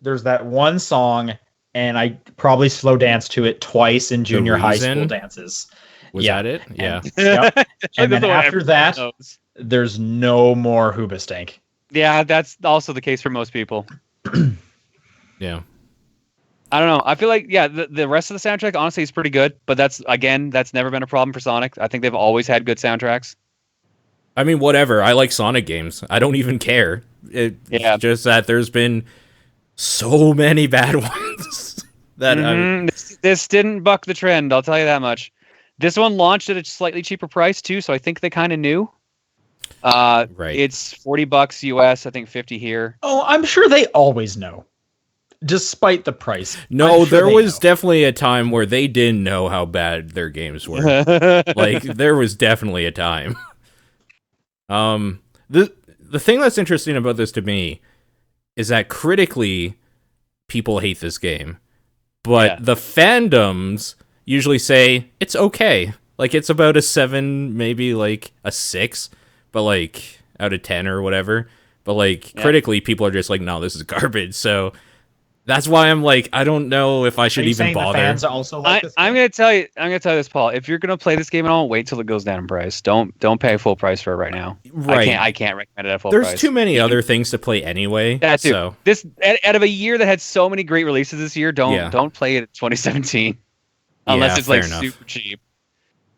There's that one song, and I probably slow danced to it twice in junior high school dances. Was that it? Yeah. Yep. And then after that, there's no more Hoobastank. Yeah, that's also the case for most people. Yeah. I don't know. I feel like, the rest of the soundtrack, honestly, is pretty good. But that's never been a problem for Sonic. I think they've always had good soundtracks. I mean, whatever. I like Sonic games. I don't even care. It's just that there's been so many bad ones that this didn't buck the trend. I'll tell you that much. This one launched at a slightly cheaper price too, so I think they kind of knew. Right. It's $40 US. I think 50 here. Oh, I'm sure they always know, despite the price. No, there was definitely a time where they didn't know how bad their games were. Like there was definitely a time. The thing that's interesting about this to me is that critically, people hate this game, but the fandoms usually say it's okay. Like it's about a 7, maybe like a 6, but like out of 10 or whatever. But like critically, people are just like, no, this is garbage. So that's why I'm like, I don't know if I should even bother. The fans also like this game? I'm gonna tell you this, Paul. If you're gonna play this game at all, wait till it goes down in price. Don't pay full price for it right now. Right. I can't recommend it at full price. There's too many other things to play anyway. That too. So This out of a year that had so many great releases this year, don't play it at 2017 unless it's like super cheap.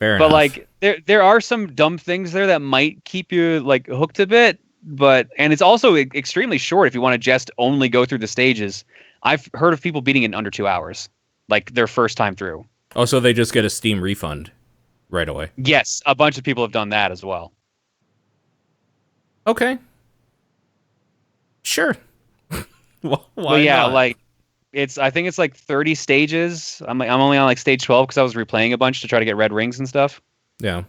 Fair but enough. like there are some dumb things there that might keep you like hooked a bit, and it's also extremely short if you want to just only go through the stages. I've heard of people beating it in under 2 hours, like their first time through. Oh, so they just get a Steam refund right away. Yes, a bunch of people have done that as well. Okay. Sure. Why not? Like I think it's like 30 stages. I'm only on like stage 12 because I was replaying a bunch to try to get red rings and stuff. Yeah.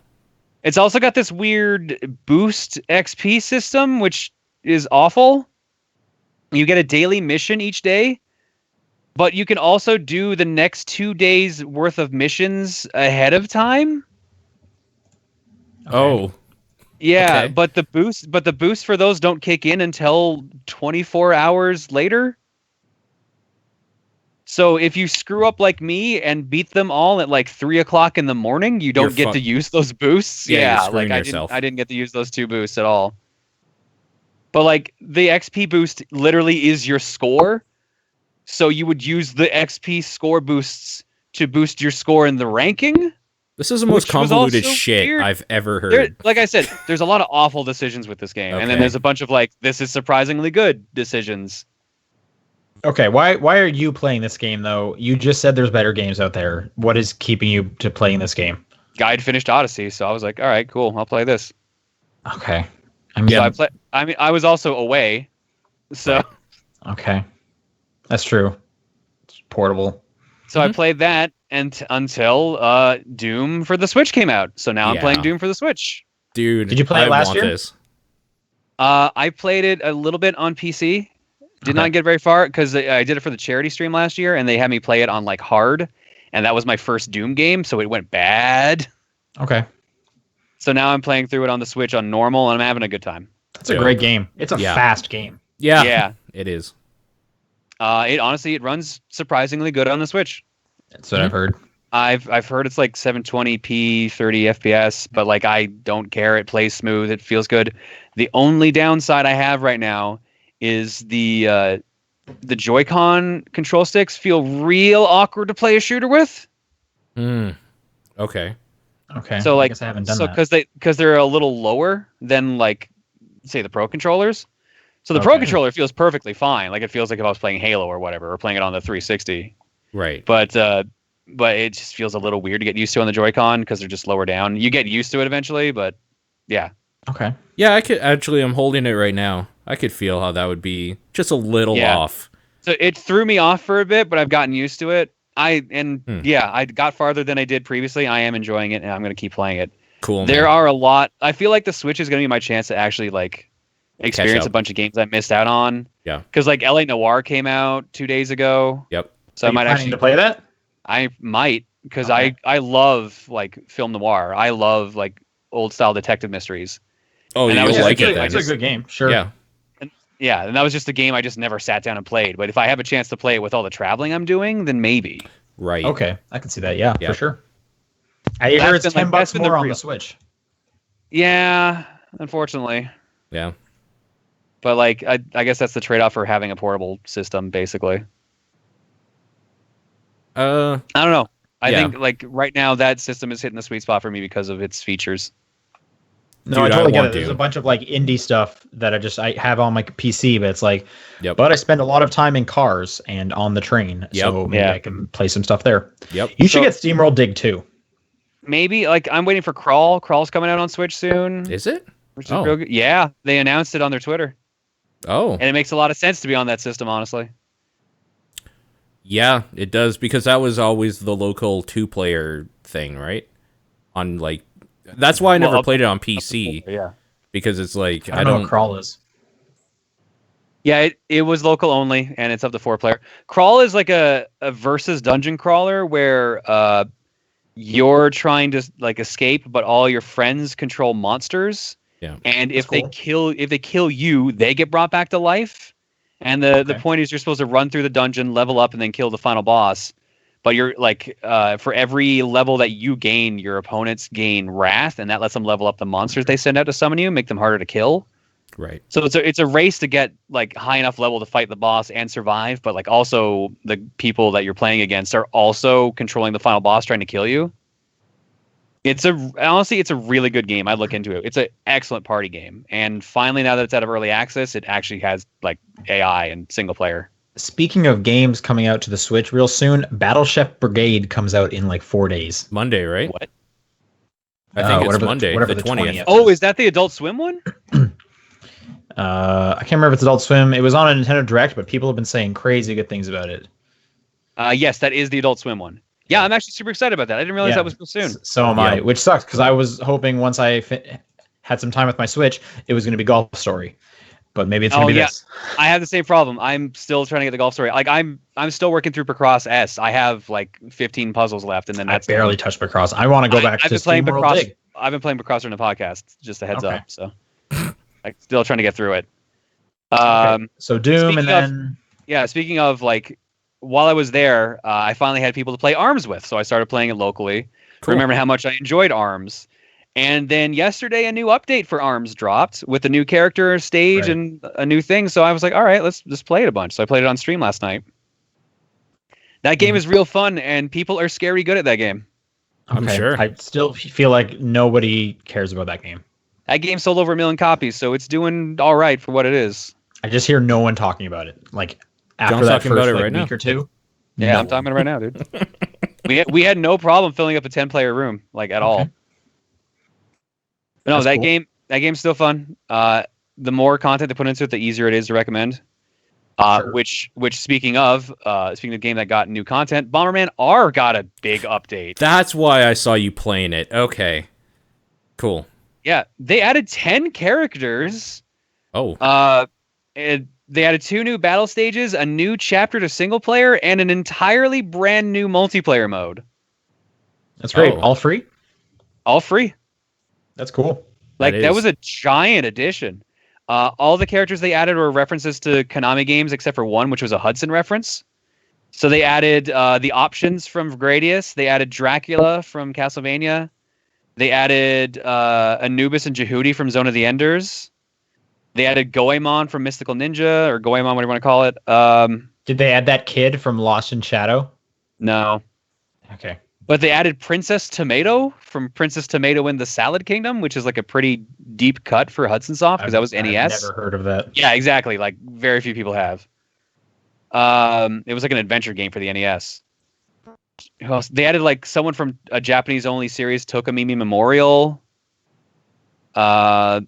It's also got this weird boost XP system, which is awful. You get a daily mission each day, but you can also do the next 2 days worth of missions ahead of time. Okay. Oh. Yeah, okay. but the boost for those don't kick in until 24 hours later. So if you screw up like me and beat them all at like 3 o'clock in the morning, you don't get to use those boosts. Yeah, like I didn't get to use those 2 boosts at all. But like the XP boost literally is your score. So you would use the XP score boosts to boost your score in the ranking. This is the most convoluted shit weird. I've ever heard. Like I said, there's a lot of awful decisions with this game. Okay. And then there's a bunch of like, this is surprisingly good decisions. Okay, why are you playing this game though? You just said there's better games out there. What is keeping you to playing this game? I'd finished Odyssey, so I was like, all right, cool, I'll play this. Okay. I was also away, so okay, that's true. It's portable. So I played that until Doom for the Switch came out. So now I'm playing Doom for the Switch. Dude, did you play it last year? I played it a little bit on PC. Did not get very far because I did it for the charity stream last year, and they had me play it on like hard, and that was my first Doom game, so it went bad. Okay. So now I'm playing through it on the Switch on normal, and I'm having a good time. It's a great game. It's a fast game. Yeah, it is. It runs surprisingly good on the Switch. That's what I've heard. I've heard it's like 720p, 30 FPS, but like I don't care. It plays smooth. It feels good. The only downside I have right now is the Joy-Con control sticks feel real awkward to play a shooter with. Okay. So like, I guess I haven't done that. because they're a little lower than like, say, the Pro controllers. So the Pro controller feels perfectly fine. Like it feels like if I was playing Halo or whatever, or playing it on the 360. Right. But it just feels a little weird to get used to on the Joy-Con because they're just lower down. You get used to it eventually, but yeah. Okay. Yeah, I'm holding it right now. I could feel how that would be just a little off. So it threw me off for a bit, but I've gotten used to it. I got farther than I did previously. I am enjoying it, and I'm going to keep playing it. Cool. There are a lot. I feel like the Switch is going to be my chance to actually like experience a bunch of games I missed out on. Yeah. Because like LA Noire came out 2 days ago. Yep. So I might actually play that. I might because I love like film noir. I love like old style detective mysteries. Oh, you like it? It's a good game. Sure. Yeah. And that was just a game I just never sat down and played. But if I have a chance to play it with all the traveling I'm doing, then maybe. Right. Okay, I can see that. Yeah, for sure. I hear it's $10 more on the Switch. Yeah, unfortunately. Yeah. But like, I guess that's the trade-off for having a portable system, basically. I don't know. I think like right now that system is hitting the sweet spot for me because of its features. No, dude, I totally get it. There's a bunch of like indie stuff that I have on my PC, but it's like, but I spend a lot of time in cars and on the train, so maybe I can play some stuff there. Yep. You should get SteamWorld Dig 2. Maybe like I'm waiting for Crawl. Crawl's coming out on Switch soon. Is it? Which is real good. Yeah, they announced it on their Twitter. Oh. And it makes a lot of sense to be on that system, honestly. Yeah, it does, because that was always the local 2-player thing, right? On like, that's why I never played it on PC. Yeah, because it's like I don't know what Crawl is. Yeah, it was local only, and it's up to 4-player. Crawl is like a versus dungeon crawler where you're trying to like escape, but all your friends control monsters. Yeah. And if cool. they kill you, they get brought back to life. And the point is you're supposed to run through the dungeon, level up, and then kill the final boss. But you're like for every level that you gain, your opponents gain wrath, and that lets them level up the monsters they send out to summon you, make them harder to kill. Right. So it's a race to get like high enough level to fight the boss and survive, but like also the people that you're playing against are also controlling the final boss trying to kill you. Honestly, it's a really good game. I'd look into it. It's an excellent party game. And finally, now that it's out of early access, it actually has like AI and single player. Speaking of games coming out to the Switch real soon, Battleship Brigade comes out in like 4 days. Monday, right? What? I think it's Monday, the 20th. Oh, is that the Adult Swim one? I can't remember if it's Adult Swim. It was on a Nintendo Direct, but people have been saying crazy good things about it. Yes, that is the Adult Swim one. Yeah, I'm actually super excited about that. I didn't realize that was so soon. So am I, which sucks because I was hoping once I had some time with my Switch, it was going to be Golf Story. But maybe it's going to be this. I have the same problem. I'm still trying to get the Golf Story. Like I'm still working through Picross S. I have like 15 puzzles left, and then I barely touched Picross. I want to go back to playing Picross. I've been playing Picross during the podcast. Just a heads up. So I'm still trying to get through it. So Doom, and then speaking of like, while I was there, I finally had people to play Arms with, so I started playing it locally. Cool. Remember how much I enjoyed Arms. And then yesterday, a new update for Arms dropped with a new character stage and a new thing. So I was like, all right, let's just play it a bunch. So I played it on stream last night. That game is real fun, and people are scary good at that game. I'm sure. I still feel like nobody cares about that game. That game sold over 1 million copies, so it's doing all right for what it is. I just hear no one talking about it. Like after John's that talking about first it right week now. or two. Yeah, I'm talking about it right now, dude. we had no problem filling up a 10-player room like at all. But no, that game's still fun. The more content they put into it, the easier it is to recommend. Which speaking of the game that got new content, Bomberman R got a big update. That's why I saw you playing it. Okay, cool. Yeah, they added 10 characters. Oh. They added 2 new battle stages, a new chapter to single player, and an entirely brand new multiplayer mode. That's great. All free? All free. That's cool. Like that was a giant addition. All the characters they added were references to Konami games except for one, which was a Hudson reference. So they added the options from Gradius. They added Dracula from Castlevania. They added Anubis and Jehudi from Zone of the Enders. They added Goemon from Mystical Ninja, or Goemon, whatever you want to call it. Did they add that kid from Lost in Shadow? No. Okay. But they added Princess Tomato from Princess Tomato in the Salad Kingdom, which is like a pretty deep cut for Hudson Soft because that was NES. I've never heard of that. Yeah, exactly. Like very few people have. It was like an adventure game for the NES. Who else? They added like someone from a Japanese only series, Tokamimi Memorial. I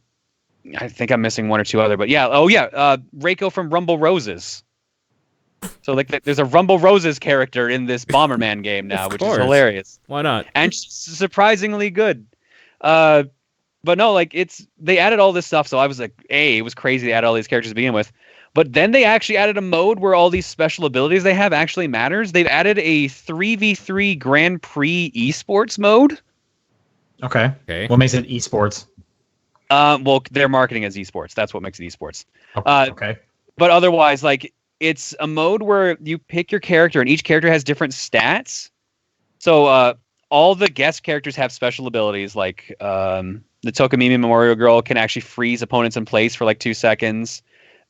think I'm missing one or two other, but yeah. Oh yeah, Reiko from Rumble Roses. So like, there's a Rumble Roses character in this Bomberman game now, which is hilarious. Why not? And surprisingly good. But no, like they added all this stuff, so I was like, it was crazy they added all these characters to begin with. But then they actually added a mode where all these special abilities they have actually matters. They've added a 3v3 Grand Prix esports mode. Okay. What makes it esports? Well, they're marketing as esports. That's what makes it esports. Okay. But otherwise, like, it's a mode where you pick your character, and each character has different stats. So all the guest characters have special abilities, like the Tokamimi Memorial Girl can actually freeze opponents in place for like 2 seconds.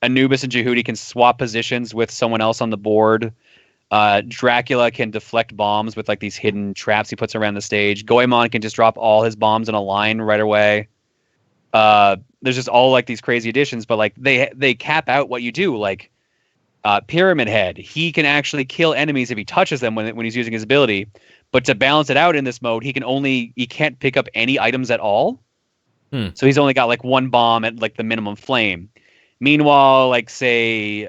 Anubis and Jehudi can swap positions with someone else on the board. Dracula can deflect bombs with like these hidden traps he puts around the stage. Goemon can just drop all his bombs in a line right away. There's just all like these crazy additions, but like they cap out what you do. Like Pyramid Head, he can actually kill enemies if he touches them when he's using his ability. But to balance it out in this mode, he can't pick up any items at all. So he's only got like 1 bomb at like the minimum flame. Meanwhile, like say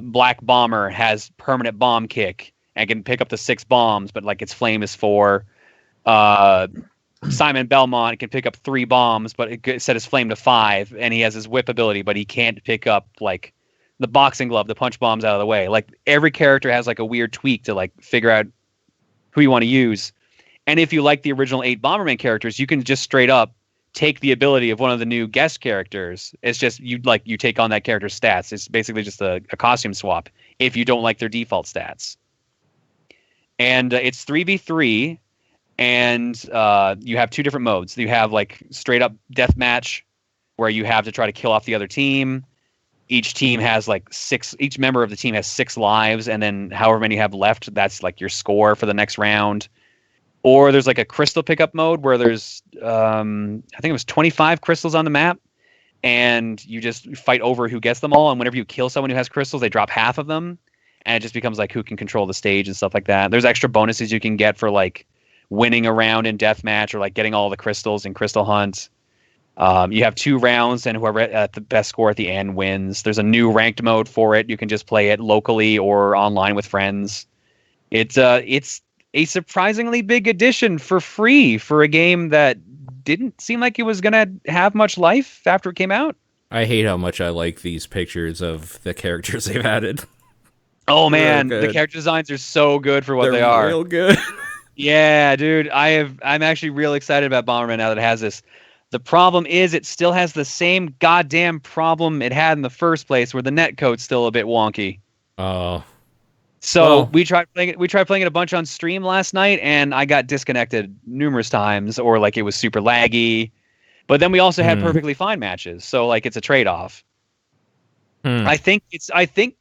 Black Bomber has permanent bomb kick and can pick up to 6 bombs, but like its flame is 4. Simon Belmont can pick up 3 bombs, but it set his flame to 5, and he has his whip ability, but he can't pick up like the boxing glove, the punch bombs out of the way. Like every character has like a weird tweak to like figure out who you want to use. And if you like the original 8 Bomberman characters, you can just straight up take the ability of one of the new guest characters. It's just you take on that character's stats. It's basically just a costume swap if you don't like their default stats. And it's 3v3, and you have 2 different modes. You have like straight up deathmatch, where you have to try to kill off the other team. Each team has like 6. Each member of the team has 6 lives, and then however many you have left, that's like your score for the next round. Or there's like a crystal pickup mode where there's, I think it was 25 crystals on the map, and you just fight over who gets them all. And whenever you kill someone who has crystals, they drop half of them, and it just becomes like who can control the stage and stuff like that. There's extra bonuses you can get for like winning a round in deathmatch or like getting all the crystals in Crystal Hunt. You have 2 rounds, and whoever at the best score at the end wins. There's a new ranked mode for it. You can just play it locally or online with friends. It's a surprisingly big addition for free for a game that didn't seem like it was going to have much life after it came out. I hate how much I like these pictures of the characters they've added. Oh man, the character designs are so good for what they are. They're real good. Yeah, dude, I'm actually real excited about Bomberman now that it has this. The problem is it still has the same goddamn problem it had in the first place, where the netcode's still a bit wonky. Oh. So we tried playing it. We tried playing it a bunch on stream last night, and I got disconnected numerous times, or like it was super laggy. But then we also had perfectly fine matches, so like it's a trade-off. I think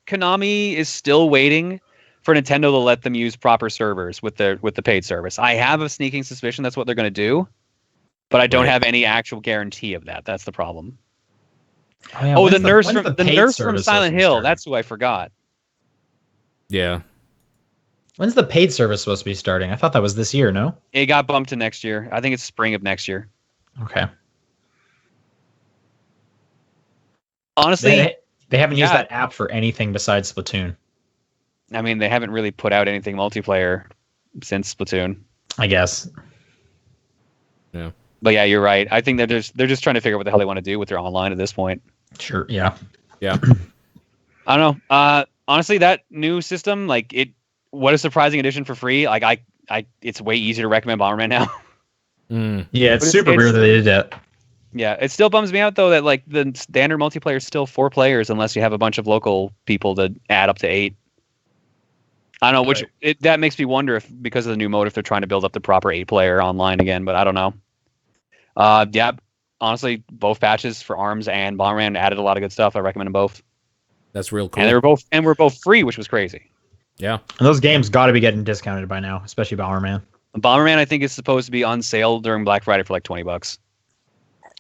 Konami is still waiting for Nintendo to let them use proper servers with the paid service. I have a sneaking suspicion that's what they're going to do, but I don't have any actual guarantee of that. That's the problem. Oh, yeah, the nurse from Silent Hill. That's who I forgot. Yeah. When's the paid service supposed to be starting? I thought that was this year, no? It got bumped to next year. I think it's spring of next year. Okay. Honestly, they haven't used that app for anything besides Splatoon. I mean, they haven't really put out anything multiplayer since Splatoon, I guess. Yeah. But yeah, you're right. I think they're just trying to figure out what the hell they want to do with their online at this point. Sure. Yeah. Yeah. I don't know. Honestly, that new system, what a surprising addition for free. Like it's way easier to recommend Bomberman now. Yeah, it's super weird that they did that. Yeah, it still bums me out though that like the standard multiplayer is still 4 players unless you have a bunch of local people to add up to 8. I don't know, that makes me wonder if because of the new mode if they're trying to build up the proper 8-player online again, but I don't know. Yeah, honestly, both patches for Arms and Bomberman added a lot of good stuff. I recommend them both. That's real cool. And we're both free, which was crazy. Yeah. And those games got to be getting discounted by now, especially Bomberman. Bomberman, I think, is supposed to be on sale during Black Friday for like $20.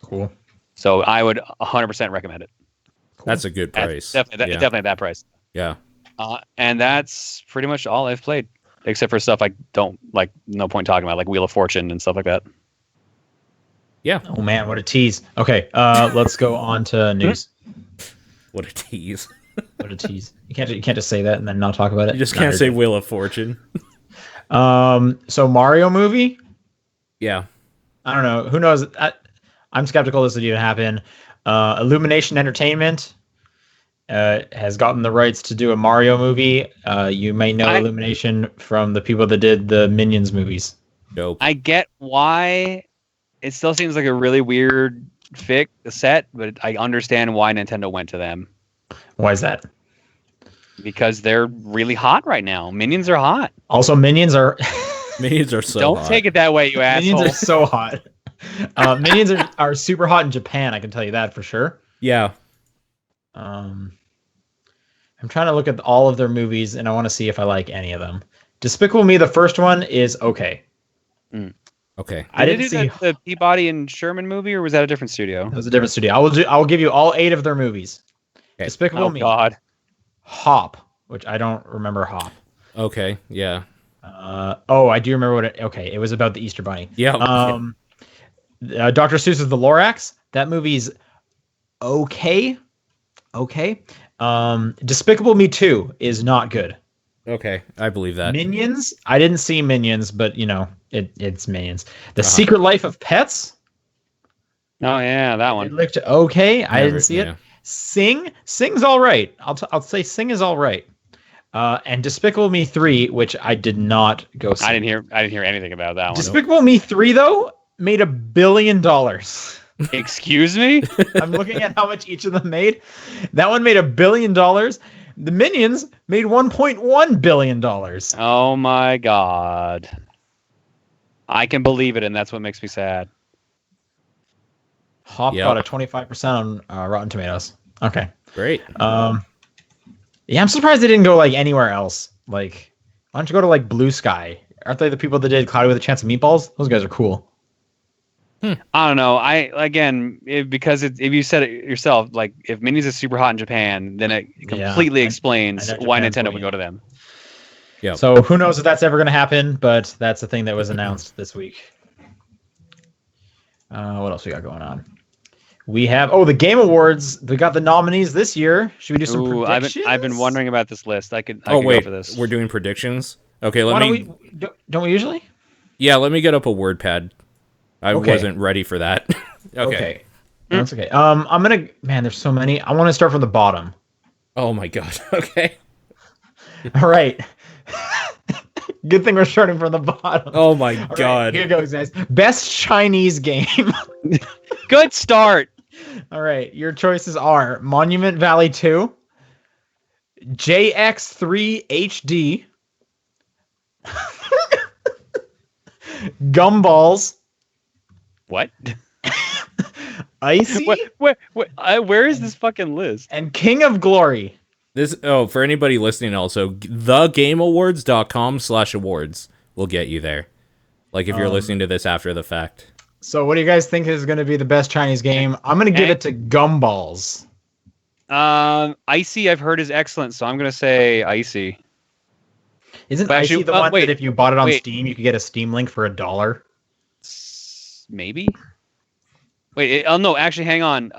Cool. So I would 100% recommend it. Cool. That's a good price. Definitely at that price. Yeah. And that's pretty much all I've played, except for stuff I don't like. No point talking about, like Wheel of Fortune and stuff like that. Yeah. Oh man, what a tease. Okay, let's go on to news. What a tease. What a tease. You can't just say that and then not talk about it. You just can't say Wheel of Fortune. So Mario movie? Yeah. I don't know. Who knows? I'm skeptical this would even happen. Illumination Entertainment has gotten the rights to do a Mario movie. You may know Illumination from the people that did the Minions movies. Dope. I get why it still seems like a really weird set, but I understand why Nintendo went to them. Why is that? Because they're really hot right now. Minions are hot. Also, Minions are so Don't hot. take it that way, you asshole. Minions are so hot. Minions are super hot in Japan, I can tell you that for sure. Yeah. I'm trying to look at all of their movies, and I want to see if I like any of them. Despicable Me, the first one, is okay. Okay. I didn't see the Peabody and Sherman movie, or was that a different studio? It was a different studio. I will give you all 8 of their movies. Okay. Despicable Me. God. Hop, which I don't remember Hop. Okay. Yeah. I do remember what it was about the Easter Bunny. Yeah. Dr. Seuss's The Lorax. That movie's okay. Despicable Me 2 is not good. Okay, I believe that. Minions. I didn't see Minions, but it's Minions. The Secret Life of Pets. Oh yeah, that one. It looked okay. I didn't see it. Sing's all right. I'll say Sing is all right. And Despicable Me 3, which I did not go see. I didn't hear anything about that one. Despicable Me 3 though made $1 billion. Excuse me? I'm looking at how much each of them made. That one made $1 billion. The Minions made $1.1 billion. Oh my god. I can believe it, and that's what makes me sad. Hop got a 25% on Rotten Tomatoes. Okay. Great. Yeah, I'm surprised they didn't go like anywhere else. Like, why don't you go to like Blue Sky? Aren't they the people that did Cloudy with a Chance of Meatballs? Those guys are cool. I don't know. Because if you said it yourself, like if Minions is super hot in Japan, then it completely explains why Nintendo would go to them. Yeah. So who knows if that's ever going to happen? But that's the thing that was announced this week. What else we got going on? We have the Game Awards. We got the nominees this year. Should we do some predictions? I've been wondering about this list. I could go for this. We're doing predictions. Okay, don't we usually? Yeah, let me get up a WordPad. I wasn't ready for that. Okay. That's okay. There's so many. I want to start from the bottom. Oh my god. Okay. All right. Good thing we're starting from the bottom. Oh my god. Right, here goes, guys. Best Chinese game. Good start. All right. Your choices are Monument Valley 2, JX3 HD, Gumballs. What? Icy. Where is this fucking list? And King of Glory. For anybody listening also, thegameawards.com/awards will get you there. Like if you're listening to this after the fact. So what do you guys think is going to be the best Chinese game? I'm going to give it to Gumballs. Icy I've heard is excellent, so I'm going to say Icy. Isn't Icy the one that if you bought it on Steam, you could get a Steam link for $1? Maybe. No, actually, hang on.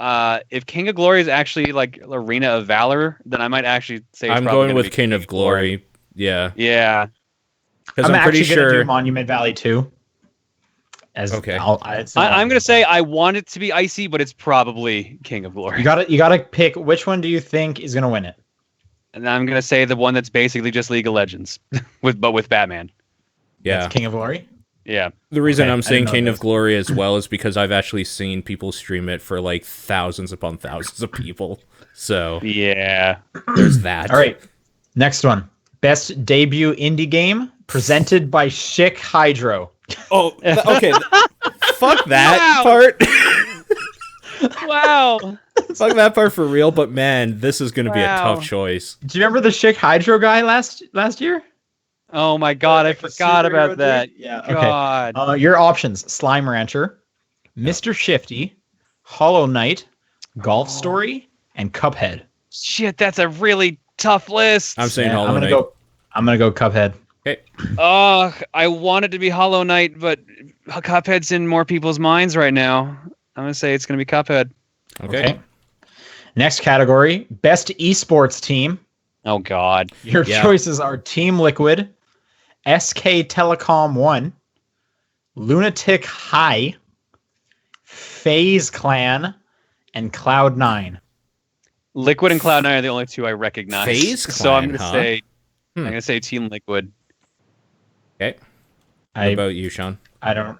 If King of Glory is actually like Arena of Valor, then I might actually say I'm going with King of Glory. Yeah. Yeah. Because I'm pretty sure gonna do Monument Valley 2. I'm going to say I want it to be Icy, but it's probably King of Glory. You gotta pick which one do you think is gonna win it? And I'm going to say the one that's basically just League of Legends, with Batman. Yeah. That's King of Glory? Yeah. The reason I'm saying King of Glory as well is because I've actually seen people stream it for like thousands upon thousands of people. So yeah, there's that. All right. Next one. Best debut indie game presented by Chic Hydro. Oh, okay. Fuck that part. Wow. Fuck that part for real, but man, this is going to be a tough choice. Do you remember the Chic Hydro guy last year? Oh my god, I forgot about that. Yeah. God. Okay. Your options: Slime Rancher, Mr. Shifty, Hollow Knight, Golf Story, and Cuphead. Shit, that's a really tough list. I'm saying Hollow Knight. I'm gonna go Cuphead. Okay. I want it to be Hollow Knight, but Cuphead's in more people's minds right now. I'm gonna say it's gonna be Cuphead. Okay. Next category: Best Esports Team. Oh god. Your choices are Team Liquid, SK Telecom 1, Lunatic High, FaZe Clan, and Cloud9. Liquid and Cloud9 are the only two I recognize. FaZe Clan, so I'm gonna say Team Liquid. Okay. What about you, Sean? I don't.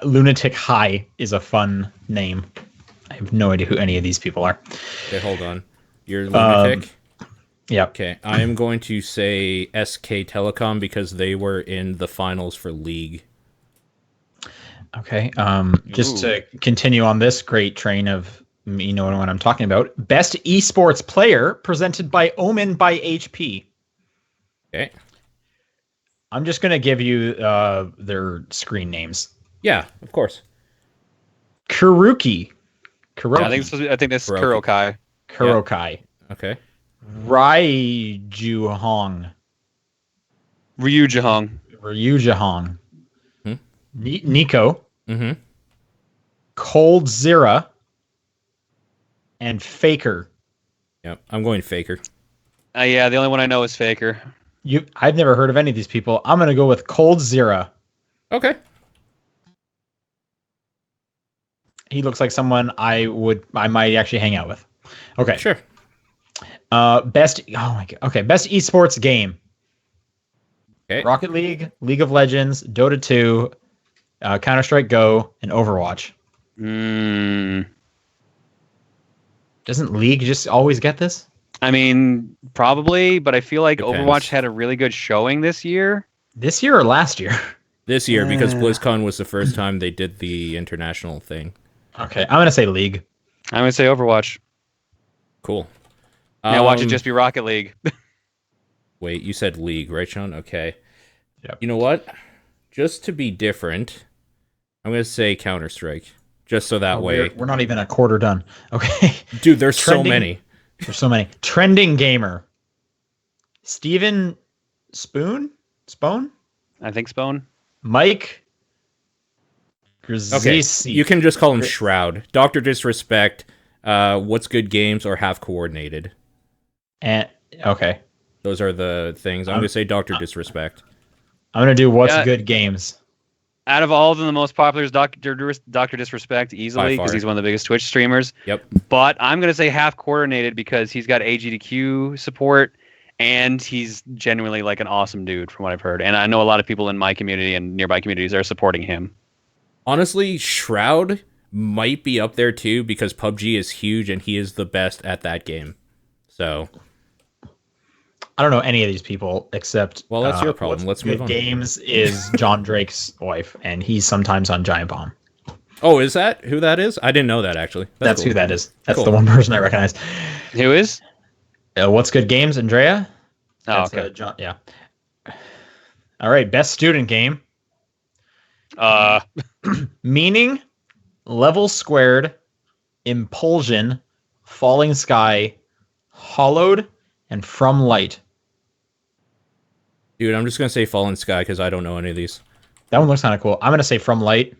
Lunatic High is a fun name. I have no idea who any of these people are. Okay, hold on. You're Lunatic? Yeah. Okay, I am going to say SK Telecom because they were in the finals for League. Okay. Just to continue on this great train of knowing what I'm talking about. Best esports player presented by Omen by HP. Okay. I'm just gonna give you their screen names. Yeah, of course. Kuroki. Yeah, I think that's Kurokai. Kurokai. Yeah. Okay. Ryujahong. Ryujahong. Nico. Mm-hmm. Cold Zera. And Faker. Yep, I'm going Faker. Yeah, the only one I know is Faker. I've never heard of any of these people. I'm gonna go with Cold Zera. Okay. He looks like someone I might actually hang out with. Okay. Sure. Best. Oh my god. Okay, best esports game. Okay. Rocket League, League of Legends, Dota 2, Counter-Strike Go, and Overwatch. Doesn't League just always get this? I mean, probably, but I feel like Depends. Overwatch had a really good showing this year. This year or last year? This year, because BlizzCon was the first time they did the international thing. Okay, I'm gonna say League. I'm gonna say Overwatch. Cool. Now watch it just be Rocket League. Wait, you said League, right, Sean? Okay. Yep. You know what? Just to be different, I'm going to say Counter-Strike. Just so that way. We're not even a quarter done. Okay. Dude, there's so many. There's so many. Trending gamer. Steven Spoon? I think Spone. Mike Okay. Grzesi. You can just call him Shroud. Dr. Disrespect, What's Good Games, or Half Coordinated. And okay. Those are the things. I'm going to say Dr. Disrespect. I'm gonna do What's Good Games. Out of all of them, the most popular is Dr. Disrespect easily because he's one of the biggest Twitch streamers. Yep. But I'm going to say Half Coordinated because he's got AGDQ support and he's genuinely like an awesome dude from what I've heard. And I know a lot of people in my community and nearby communities are supporting him. Honestly, Shroud might be up there too because PUBG is huge and he is the best at that game. So I don't know any of these people except. Well, that's your problem. Let's move on. Games is John Drake's wife, and he's sometimes on Giant Bomb. Oh, is that who that is? I didn't know that actually. That's cool. who that is. That's Cool. the one person I recognize. Who is? What's Good Games, Andrea? Oh, That's, okay. John, yeah. All right, best student game. Meaning, Level Squared, Impulsion, Falling Sky, Hollowed, and From Light. Dude, I'm just gonna say Fallen Sky because I don't know any of these. That one looks kind of cool. I'm gonna say From Light.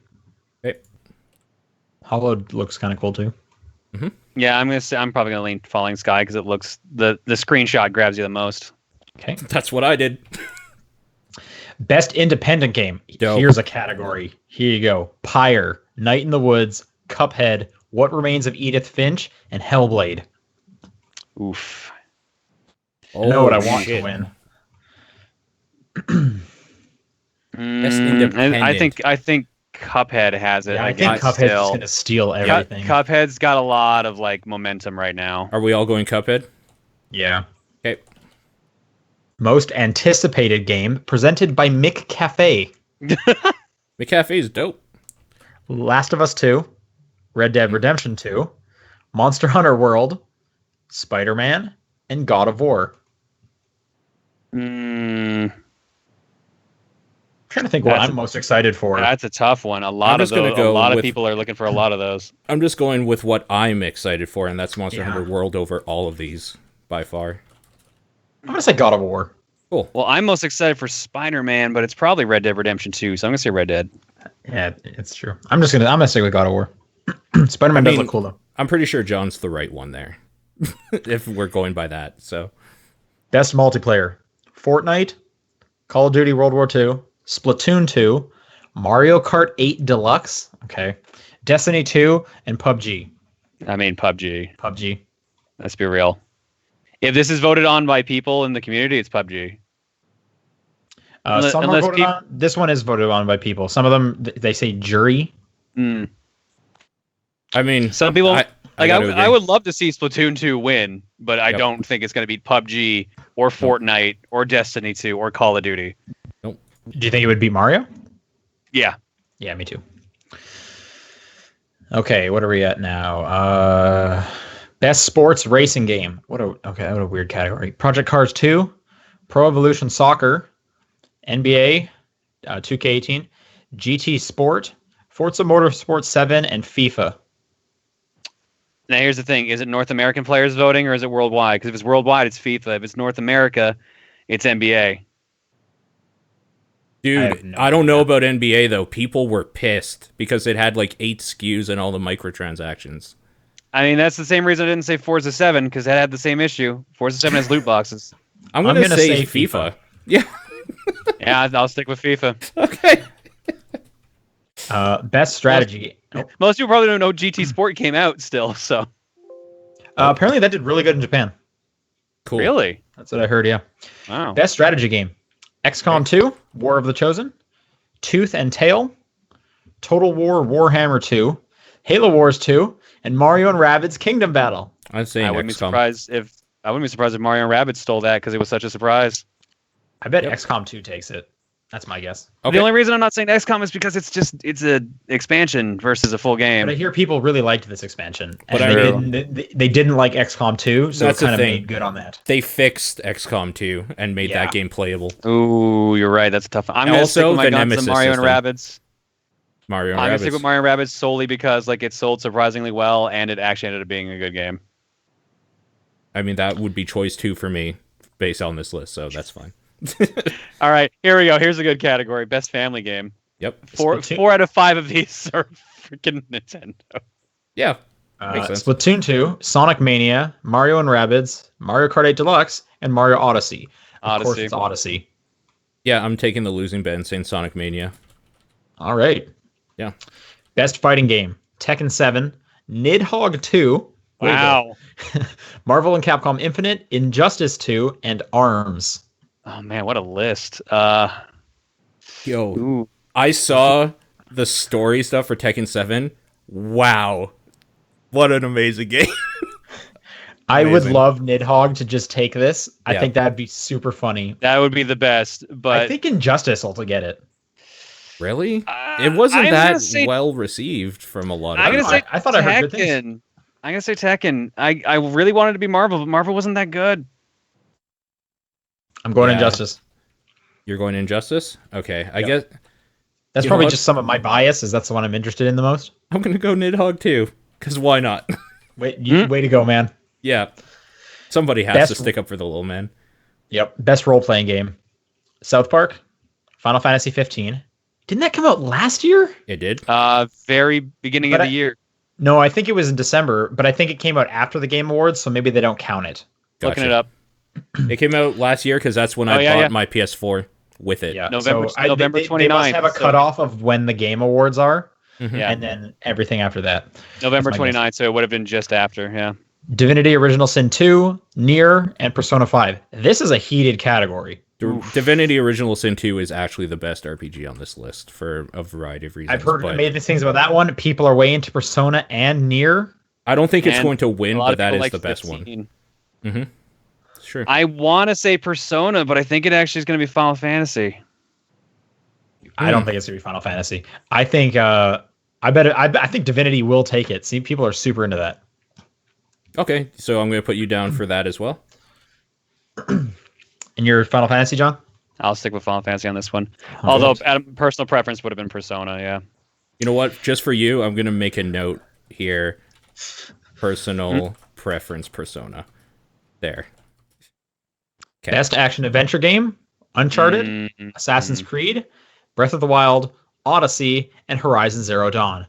Okay. Hollowed looks kind of cool too. Yeah, I'm probably gonna lean Falling Sky because it looks the screenshot grabs you the most. Okay. That's what I did. Best independent game. Dope. Here's a category. Here you go. Pyre, Night in the Woods, Cuphead, What Remains of Edith Finch, and Hellblade. Oof. I know what I want to win. I think Cuphead has it. Yeah, I think Cuphead's just gonna steal everything. Cuphead's got a lot of like momentum right now. Are we all going Cuphead? Yeah. Okay. Most anticipated game presented by Mick Cafe. McCafe is dope. Last of Us 2, Red Dead Redemption 2, Monster Hunter World, Spider-Man, and God of War. Mm, I'm trying to think what I'm most excited for. that's a tough one. A lot of people are looking for a lot of those. I'm just going with what I'm excited for, and that's Monster Hunter World over all of these by far. I'm gonna say God of War. Cool. Well, I'm most excited for Spider-Man, but it's probably Red Dead Redemption 2, so I'm gonna say Red Dead. Yeah, it's true. I'm gonna stick with God of War. Spider-Man does look cool though. I'm pretty sure John's the right one there. If we're going by that, so. Best multiplayer: Fortnite, Call of Duty World War II, Splatoon 2, Mario Kart 8 Deluxe, okay, Destiny 2, and PUBG. I mean PUBG. PUBG. Let's be real. If this is voted on by people in the community, it's PUBG. Some are voted on. This one is voted on by people. Some of them they say jury. Mm. I mean, some people I would love to see Splatoon 2 win, but I don't think it's going to beat PUBG or Fortnite or Destiny 2 or Call of Duty. Nope. Do you think it would beat Mario? Yeah. Yeah, me too. Okay, what are we at now? Best sports racing game. What a weird category. Project Cars 2, Pro Evolution Soccer, NBA, 2K18, GT Sport, Forza Motorsport 7, and FIFA. Now here's the thing: is it North American players voting or is it worldwide? Because if it's worldwide, it's FIFA. If it's North America, it's NBA. Dude, I don't know about NBA though. People were pissed because it had like 8 SKUs and all the microtransactions. I mean, that's the same reason I didn't say Forza 7 because that had the same issue. Forza 7 has loot boxes. I'm gonna say FIFA. Yeah. Yeah, I'll stick with FIFA. Okay. Best strategy. Most people probably don't know GT Sport came out still, so. Apparently that did really good in Japan. Cool. Really? That's what I heard. Yeah. Wow. Best strategy game: XCOM 2, War of the Chosen, Tooth and Tail, Total War Warhammer 2, Halo Wars 2, and Mario and Rabbids Kingdom Battle. I'm saying I wouldn't be XCOM. surprised if Mario and Rabbids stole that because it was such a surprise. I bet XCOM 2 takes it. That's my guess. Okay. The only reason I'm not saying XCOM is because it's a expansion versus a full game. But I hear people really liked this expansion, But and they didn't like XCOM 2, so That's it kind the of thing. made good on that. They fixed XCOM 2 and made that game playable. Ooh, you're right. That's a tough. I'm gonna stick Also, with my the guns on Nemesis Mario and system. Rabbids. Mario and I'm gonna Rabbids. stick with Mario and Rabbids solely because like it sold surprisingly well and it actually ended up being a good game. I mean, that would be choice 2 for me based on this list, so that's fine. All right, here we go. Here's a good category: best family game. Yep. Four out of 5 of these are freaking Nintendo. Yeah. Makes sense. Splatoon 2, Sonic Mania, Mario and Rabbids, Mario Kart 8 Deluxe, and Mario Odyssey. Of course, it's Odyssey. Yeah, I'm taking the losing bet and saying Sonic Mania. All right. Yeah. Best fighting game: Tekken 7, Nidhogg 2. Wow. Marvel and Capcom Infinite, Injustice 2, and ARMS. Oh man, what a list. Yo, Ooh. I saw the story stuff for Tekken 7. Wow. What an amazing game. I would Amazing. love Nidhogg to just take this. I Yeah. think that'd be super funny. That would be the best, but I think Injustice will get it. Really? It wasn't I'm that gonna say- well received from a lot of I'm gonna people. say I thought I heard good things. Tekken. I'm gonna say Tekken. I really wanted to be Marvel, but Marvel wasn't that good. I'm going Yeah. Injustice. You're going Injustice? Okay, I Yep. guess That's You know probably what? just some of my bias, is that's the one I'm interested in the most. I'm going to go Nidhogg too, because why not? Way to go, man. Yeah. Somebody has Best- to stick up for the little man. Yep. Best role-playing game: South Park, Final Fantasy 15. Didn't that come out last year? It did? Very beginning But of the year. No, I think it was in December, but I think it came out after the Game Awards, so maybe they don't count it. Looking it up. It came out last year because that's when I yeah, bought yeah. my PS4 with it. Yeah, November- so November they must 29th, have a so- cutoff of when the Game Awards are, Yeah. and then everything after that. November That's my guess. 29th, so it would have been just after. Yeah. Divinity Original Sin 2, Nier, and Persona 5. This is a heated category. Divinity Original Sin 2 is actually the best RPG on this list for a variety of reasons. I've heard but amazing things about that one. People are way into Persona and Nier. I don't think it's And going to a win, lot but of that people is like the best 15. one. Sure. I want to say Persona, but I think it actually is going to be Final Fantasy. I don't think it's gonna be Final Fantasy. I think I think Divinity will take it. See, people are super into that. Okay, so I'm going to put you down for that as well. And your Final Fantasy, John? I'll stick with Final Fantasy on this one. Although, personal preference would have been Persona. Yeah. You know what? Just for you, I'm going to make a note here. Personal preference Persona. There. Okay. Best action adventure game: Uncharted, Assassin's Creed, Breath of the Wild, Odyssey, and Horizon Zero Dawn.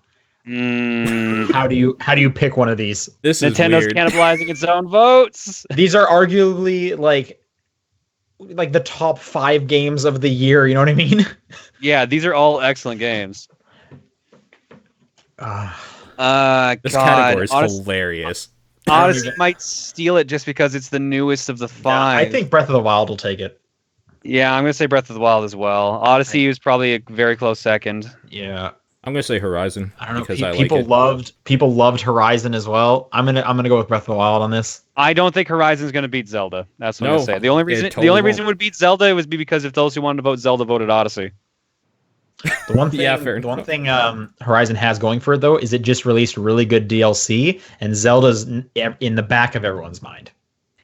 How do you pick one of these? This is Nintendo's weird. cannibalizing its own votes. These are arguably like the top 5 games of the year. You know what I mean? Yeah, these are all excellent games. This God, category is hilarious. Odyssey might steal it just because it's the newest of the 5. I think Breath of the Wild will take it. Yeah, I'm gonna say Breath of the Wild as well. Odyssey is probably a very close second. Yeah, I'm going to say Horizon. I don't know. Because I People like it. people loved Horizon as well. I'm gonna go with Breath of the Wild on this. I don't think Horizon's gonna beat Zelda. That's what I'm No, gonna say. The only it reason totally it won't. would beat Zelda was because if those who wanted to vote Zelda voted Odyssey. The one thing, Yeah, fair the one enough. thing Horizon has going for it though is it just released really good DLC, and Zelda's in the back of everyone's mind.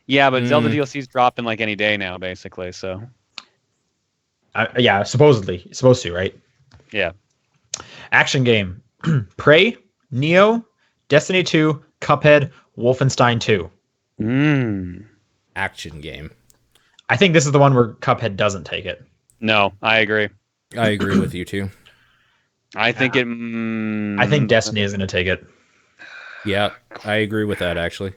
Yeah, but Zelda DLC's dropping like any day now, basically. So Yeah, supposedly supposed to, right? yeah. Action game: Prey, Neo, Destiny 2, Cuphead, Wolfenstein 2. Action game. I think this is the one where Cuphead doesn't take it. No, I agree. I agree with you too. I think it. I think Destiny is going to take it. Yeah, I agree with that actually.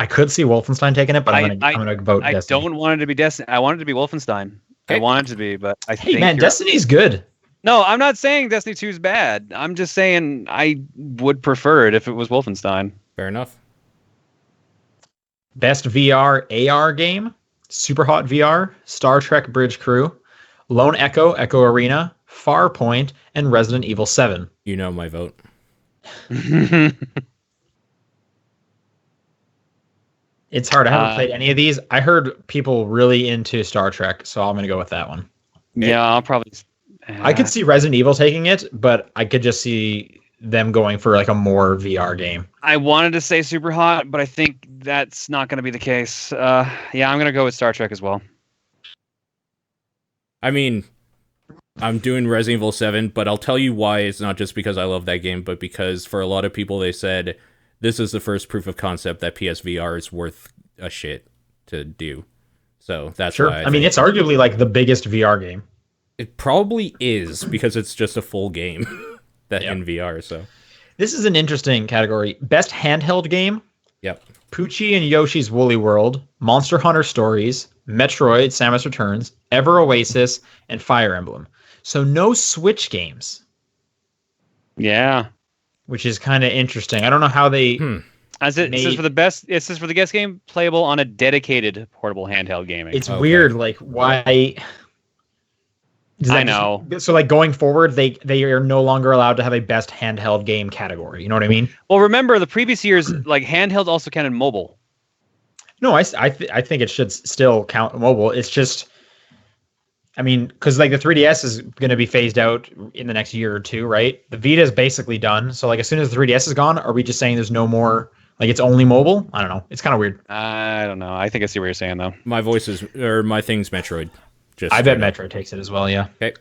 I could see Wolfenstein taking it, but I'm going to vote I Destiny. don't want it to be Destiny. I want it to be Wolfenstein. I Okay. want it to be, but I Hey think man, you're- Destiny's good. No, I'm not saying Destiny 2 is bad. I'm just saying I would prefer it if it was Wolfenstein. Fair enough. Best VR AR game, Superhot VR, Star Trek Bridge Crew, Lone Echo, Echo Arena, Farpoint, and Resident Evil 7. You know my vote. It's hard. I haven't played any of these. I heard people really into Star Trek, so I'm going to go with that one. Yeah, I'll probably. I could see Resident Evil taking it, but I could just see them going for like a more VR game. I wanted to say Super Hot, but I think that's not going to be the case. Yeah, I'm going to go with Star Trek as well. I mean, I'm doing Resident Evil 7, but I'll tell you why. It's not just because I love that game, but because for a lot of people, they said this is the first proof of concept that PSVR is worth a shit to do. So that's why. I mean, it's arguably like the biggest VR game. It probably is because it's just a full game that in VR. So this is an interesting category. Best handheld game. Yep. Poochie and Yoshi's Woolly World, Monster Hunter Stories, Metroid: Samus Returns, Ever Oasis, and Fire Emblem. So no Switch games. Yeah. Which is kind of interesting. I don't know how they. As it says for the best, it says for the guest game playable on a dedicated portable handheld gaming. It's weird. Like why? I know. So like going forward, they are no longer allowed to have a best handheld game category. You know what I mean? Well, remember the previous years, like handheld also counted mobile. No, I think it should still count mobile. It's just. I mean, because like the 3DS is going to be phased out in the next year or two, right? The Vita is basically done. So like as soon as the 3DS is gone, are we just saying there's no more, like it's only mobile? I don't know. It's kind of weird. I don't know. I think I see what you're saying though. My thing's Metroid. I bet Metroid takes it as well. Yeah. Okay.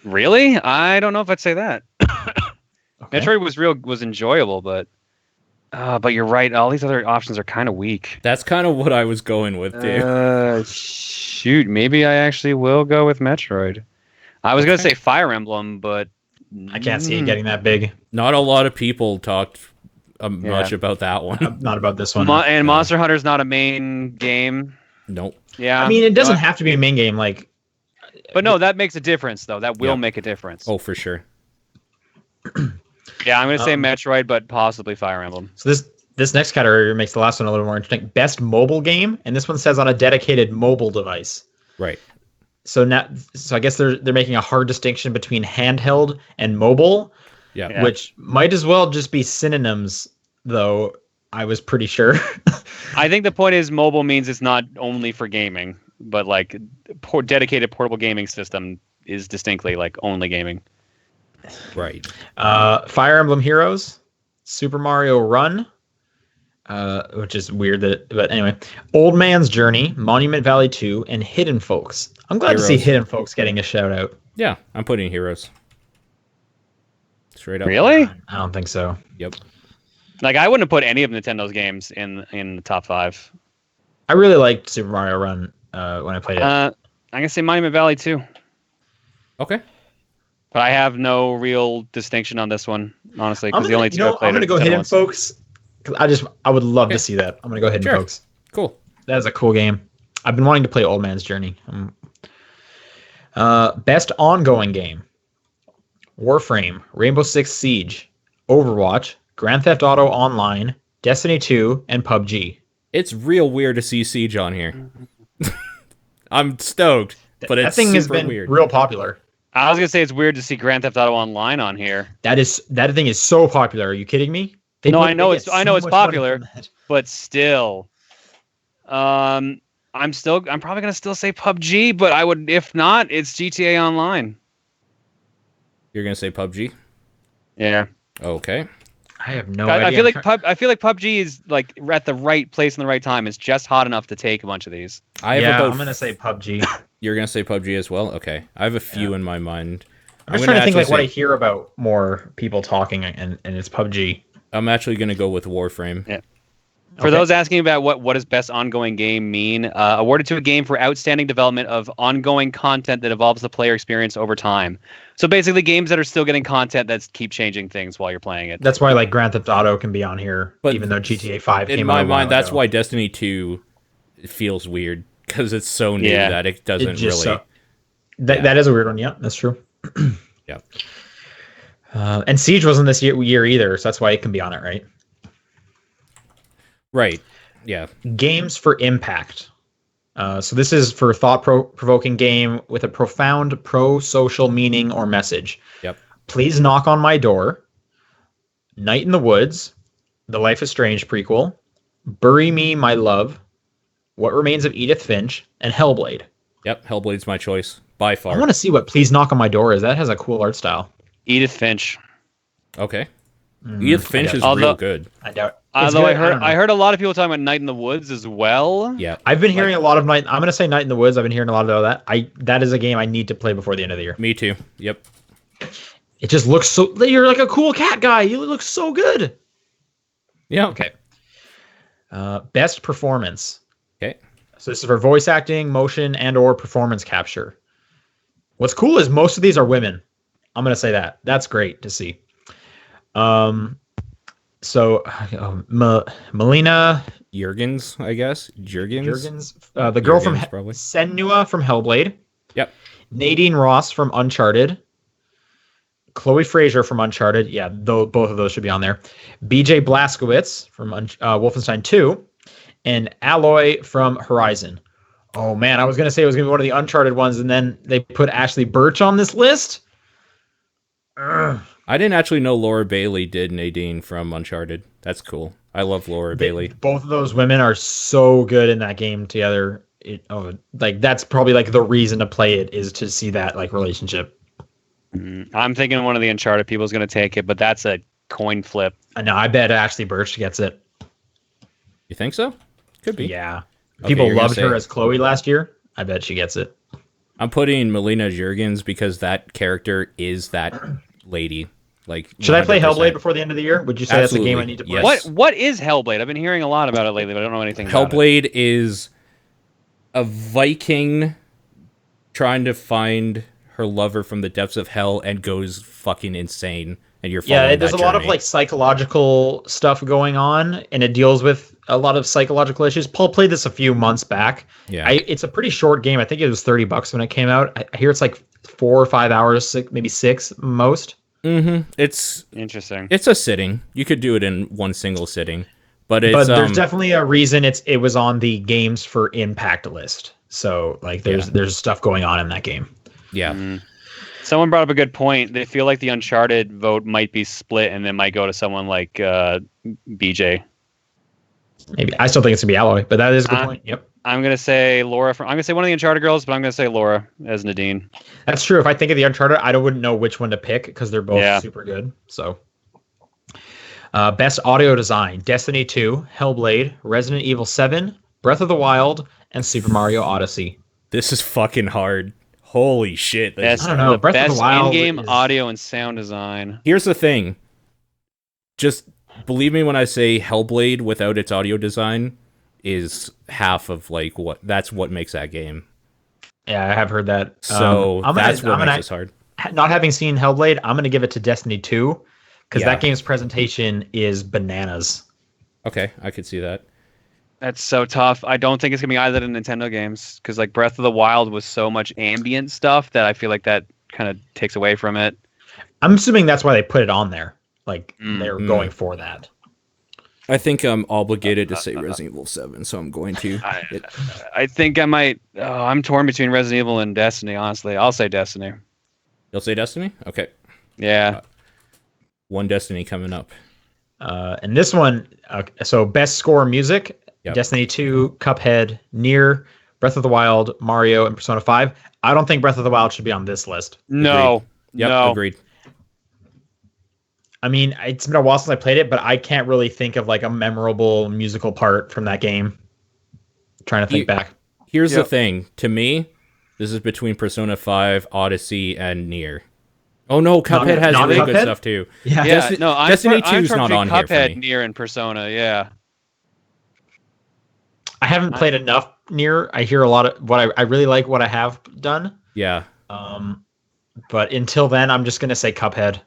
Really? I don't know if I'd say that. Okay. Metroid was enjoyable, but you're right. All these other options are kind of weak. That's kind of what I was going with too. Shoot, maybe I actually will go with Metroid. I was gonna say Fire Emblem, but I can't see it getting that big. Not a lot of people talked much about that one. Not about this one. Monster Hunter's not a main game. Nope. Yeah. I mean, it doesn't have to be a main game, like. But no, that makes a difference, though. That will make a difference. Oh, for sure. Yeah, I'm gonna say Metroid, but possibly Fire Emblem. So this next category makes the last one a little more interesting. Best mobile game, and this one says on a dedicated mobile device. Right. So I guess they're making a hard distinction between handheld and mobile. Yeah. Which might as well just be synonyms, though. I was pretty sure. I think the point is mobile means it's not only for gaming, but like dedicated portable gaming system is distinctly like only gaming. Right. Fire Emblem Heroes, Super Mario Run, which is weird but anyway, Old Man's Journey, Monument Valley 2, and Hidden Folks. I'm glad to see Hidden Folks getting a shout out. Yeah, I'm putting Heroes. Straight up. Really? I don't think so. Yep. Like I wouldn't have put any of Nintendo's games in the top 5. I really liked Super Mario Run when I played it. I'm gonna say Monument Valley 2. Okay. But I have no real distinction on this one, honestly, because the only two I played. I'm gonna go Hidden Folks. Cause I would love to see that. I'm gonna go Hidden Folks. Cool. That is a cool game. I've been wanting to play Old Man's Journey. Best ongoing game: Warframe, Rainbow Six Siege, Overwatch, Grand Theft Auto Online, Destiny 2, and PUBG. It's real weird to see Siege on here. I'm stoked, but that thing has been weird. Real popular. I was gonna say it's weird to see Grand Theft Auto Online on here. That thing is so popular. Are you kidding me? I know it's popular, but still, I'm probably gonna still say PUBG, but I would, if not, it's GTA Online. You're gonna say PUBG? Yeah. Okay. I have no idea. I feel like PUBG is like at the right place in the right time. It's just hot enough to take a bunch of these. I'm gonna say PUBG. You're gonna say PUBG as well? Okay. I have a few in my mind. I'm just trying to think like what I hear about more people talking, and it's PUBG. I'm actually gonna go with Warframe. Yeah. For those asking about what does best ongoing game mean, awarded to a game for outstanding development of ongoing content that evolves the player experience over time. So basically games that are still getting content that keep changing things while you're playing it. That's why like Grand Theft Auto can be on here, but even though GTA 5 came out. In my mind, that's why Destiny 2 feels weird, because it's so new that it doesn't really... That is a weird one, yeah, that's true. Yeah. And Siege wasn't this year either, so that's why it can be on it, right? Right. Yeah. Games for impact. So this is for thought-provoking game with a profound pro-social meaning or message. Yep. Please Knock on My Door, Night in the Woods, The Life is Strange prequel, Bury Me, My Love, What Remains of Edith Finch, and Hellblade. Yep. Hellblade's my choice by far. I want to see what Please Knock on My Door is. That has a cool art style. Edith Finch. Okay. Edith Finch is real good. I doubt. Although I heard a lot of people talking about Night in the Woods as well. Yeah. I've been hearing a lot of Night. I'm gonna say Night in the Woods. I've been hearing a lot of that. That is a game I need to play before the end of the year. Me too. Yep. It just looks so. You're like a cool cat guy. You look so good. Yeah. Okay. Best performance. Okay. So this is for voice acting, motion, and/or performance capture. What's cool is most of these are women. I'm gonna say that. That's great to see. So Melina Jurgens, I guess. Jurgens, the girl from probably. Senua from Hellblade. Yep. Nadine Ross from Uncharted. Chloe Fraser from Uncharted. Yeah, both of those should be on there. BJ Blazkowicz from Wolfenstein 2. And Aloy from Horizon. Oh, man, I was going to say it was going to be one of the Uncharted ones, and then they put Ashley Birch on this list? I didn't actually know Laura Bailey did Nadine from Uncharted. That's cool. I love Laura Bailey. Both of those women are so good in that game together. That's probably like the reason to play it is to see that like relationship. I'm thinking one of the Uncharted people is going to take it, but that's a coin flip. No, I bet Ashley Birch gets it. You think so? Could be. Yeah. Okay, People loved her as Chloe last year. I bet she gets it. I'm putting Melina Jurgens because that character is that lady. Like, should 100%. I play Hellblade before the end of the year? Would you say Absolutely. That's a game I need to play? Yes. What is Hellblade? I've been hearing a lot about it lately, but I don't know anything about it. Hellblade is a Viking trying to find her lover from the depths of hell and goes fucking insane. And you're following there's a lot of like psychological stuff going on, and it deals with a lot of psychological issues. Paul played this a few months back. Yeah, it's a pretty short game. I think it was $30 when it came out. I hear it's like 4 or 5 hours, maybe 6 most. Mm-hmm. It's interesting. It's a sitting. You could do it in one single sitting, but there's definitely a reason it was on the games for impact list. So like there's stuff going on in that game. Yeah. Mm-hmm. Someone brought up a good point. They feel like the Uncharted vote might be split, and it might go to someone like BJ. Maybe I still think it's gonna be Aloy, but that is a good point. Yep. I'm gonna say Laura. I'm gonna say one of the Uncharted girls, but I'm gonna say Laura as Nadine. That's true. If I think of the Uncharted, I wouldn't know which one to pick because they're both super good. So, best audio design: Destiny 2, Hellblade, Resident Evil 7, Breath of the Wild, and Super Mario Odyssey. This is fucking hard. Holy shit. I don't know. Breath of the Wild in-game audio and sound design. Here's the thing. Just believe me when I say Hellblade without its audio design is half of like that's what makes that game. Yeah, I have heard that. So that's what makes this hard. Not having seen Hellblade, I'm going to give it to Destiny 2 because that game's presentation is bananas. Okay, I could see that. That's so tough. I don't think it's gonna be either of the Nintendo games because like Breath of the Wild was so much ambient stuff that I feel like that kind of takes away from it. I'm assuming that's why they put it on there. Like they were going for that. I think I'm obligated to say Resident Evil 7, so I'm going to. I think I might. I'm torn between Resident Evil and Destiny. Honestly, I'll say Destiny. You'll say Destiny? Okay. Yeah. One Destiny coming up. And this one, so best score music. Yep. Destiny 2, Cuphead, Nier, Breath of the Wild, Mario, and Persona 5. I don't think Breath of the Wild should be on this list. No. Agreed. Yep, no. Agreed. I mean, it's been a while since I played it, but I can't really think of like a memorable musical part from that game. I'm trying to think back. Here's the thing. To me, this is between Persona 5, Odyssey, and Nier. Oh no, Cuphead has really good stuff too. Yeah, Destiny 2 is not on Cuphead, here for me. Nier, and Persona, yeah. I haven't played enough Nier. I hear a lot of what I really like what I have done. Yeah. But until then, I'm just gonna say Cuphead.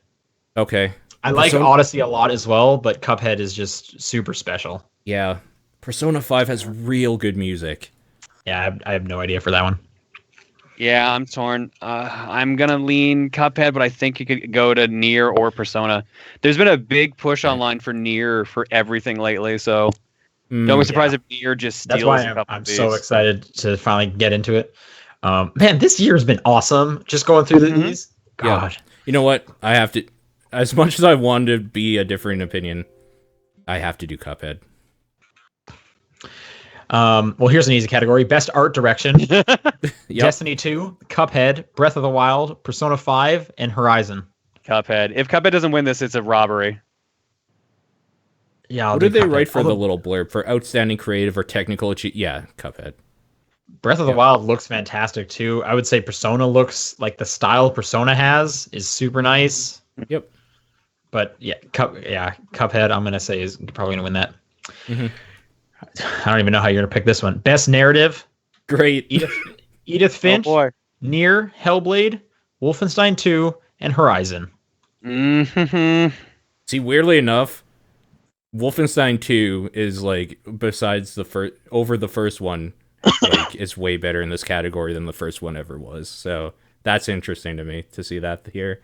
Okay. I like Odyssey a lot as well, but Cuphead is just super special. Yeah. Persona 5 has real good music. Yeah, I have no idea for that one. Yeah, I'm torn. I'm gonna lean Cuphead, but I think you could go to Nier or Persona. There's been a big push online for Nier for everything lately, so Don't be surprised if Nier just steals. That's why I'm so excited to finally get into it. Man, this year's been awesome. Just going through these. God. Yeah. You know what? I have to, as much as I wanted to be a different opinion, I have to do Cuphead. Well, here's an easy category. Best art direction. Destiny 2, Cuphead, Breath of the Wild, Persona 5, and Horizon. Cuphead. If Cuphead doesn't win this, it's a robbery. Yeah. What did they write for the little blurb? For outstanding creative or technical achievement? Yeah, Cuphead. Breath of the Wild looks fantastic too. I would say Persona looks like the style Persona has is super nice. Yep. But yeah, Cuphead, I'm gonna say is probably gonna win that. Mm-hmm. I don't even know how you're gonna pick this one. Best narrative. Great. Edith Finch, Oh boy. Nier, Hellblade, Wolfenstein 2, and Horizon. Mm-hmm. See, weirdly enough, Wolfenstein 2 is like, besides the first one, like it's way better in this category than the first one ever was. So that's interesting to me to see that here.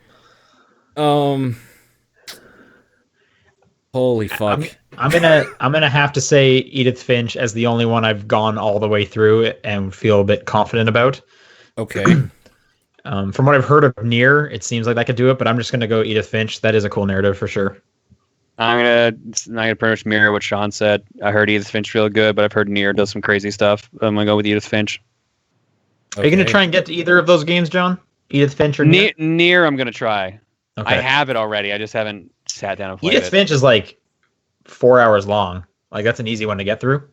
Holy fuck. I'm gonna have to say Edith Finch as the only one I've gone all the way through and feel a bit confident about. Okay. From what I've heard of Nier, it seems like I could do it, but I'm just gonna go Edith Finch. That is a cool narrative for sure. I'm gonna pretty much mirror what Sean said. I heard Edith Finch real good, but I've heard Nier does some crazy stuff. I'm gonna go with Edith Finch. Okay. Are you gonna try and get to either of those games, John? Edith Finch or Nier? Nier, I'm gonna try. Okay. I have it already. I just haven't sat down and played Edith Finch is like 4 hours long. Like that's an easy one to get through.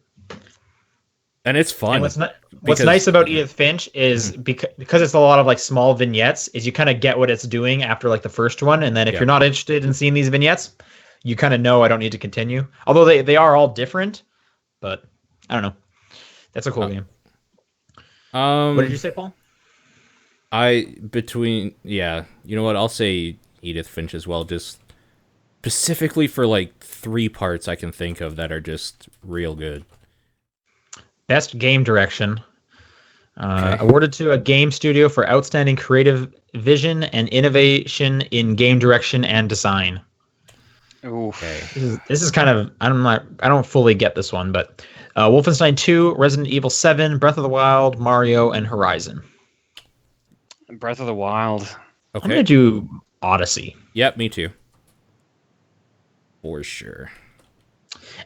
And it's fun. And what's nice about Edith Finch is because it's a lot of like small vignettes, is you kind of get what it's doing after like the first one, and then if you're not interested in seeing these vignettes, you kind of know I don't need to continue. Although they are all different, but I don't know. That's a cool game. What did you say, Paul? You know what? I'll say Edith Finch as well, just specifically for like 3 parts I can think of that are just real good. Best game direction. Awarded to a game studio for outstanding creative vision and innovation in game direction and design. Okay. This is kind of I don't fully get this one, but Wolfenstein 2, Resident Evil 7, Breath of the Wild, Mario, and Horizon. Breath of the Wild. Okay. I'm gonna do Odyssey. Yep, me too. For sure.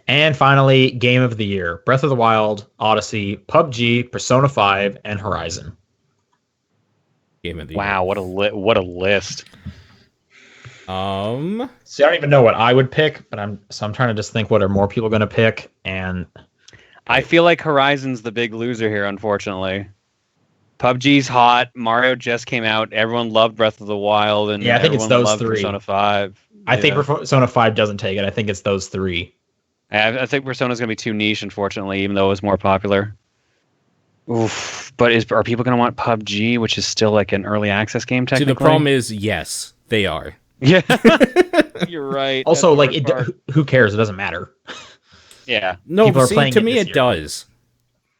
And finally, Game of the Year: Breath of the Wild, Odyssey, PUBG, Persona 5, and Horizon. Game of the Year. Wow, what a list. See, I don't even know what I would pick, but I'm trying to just think what are more people going to pick, and I feel like Horizon's the big loser here, unfortunately. PUBG's hot. Mario just came out. Everyone loved Breath of the Wild, and I think it's those loved 3. Persona 5. I think Persona 5 doesn't take it. I think it's those 3. I think Persona's going to be too niche, unfortunately, even though it was more popular. Oof. But are people going to want PUBG, which is still like an early access game, technically? See, the problem is, yes, they are. Yeah. You're right. Also, like, who cares? It doesn't matter. Yeah. No, people are see, playing to it me this it year. does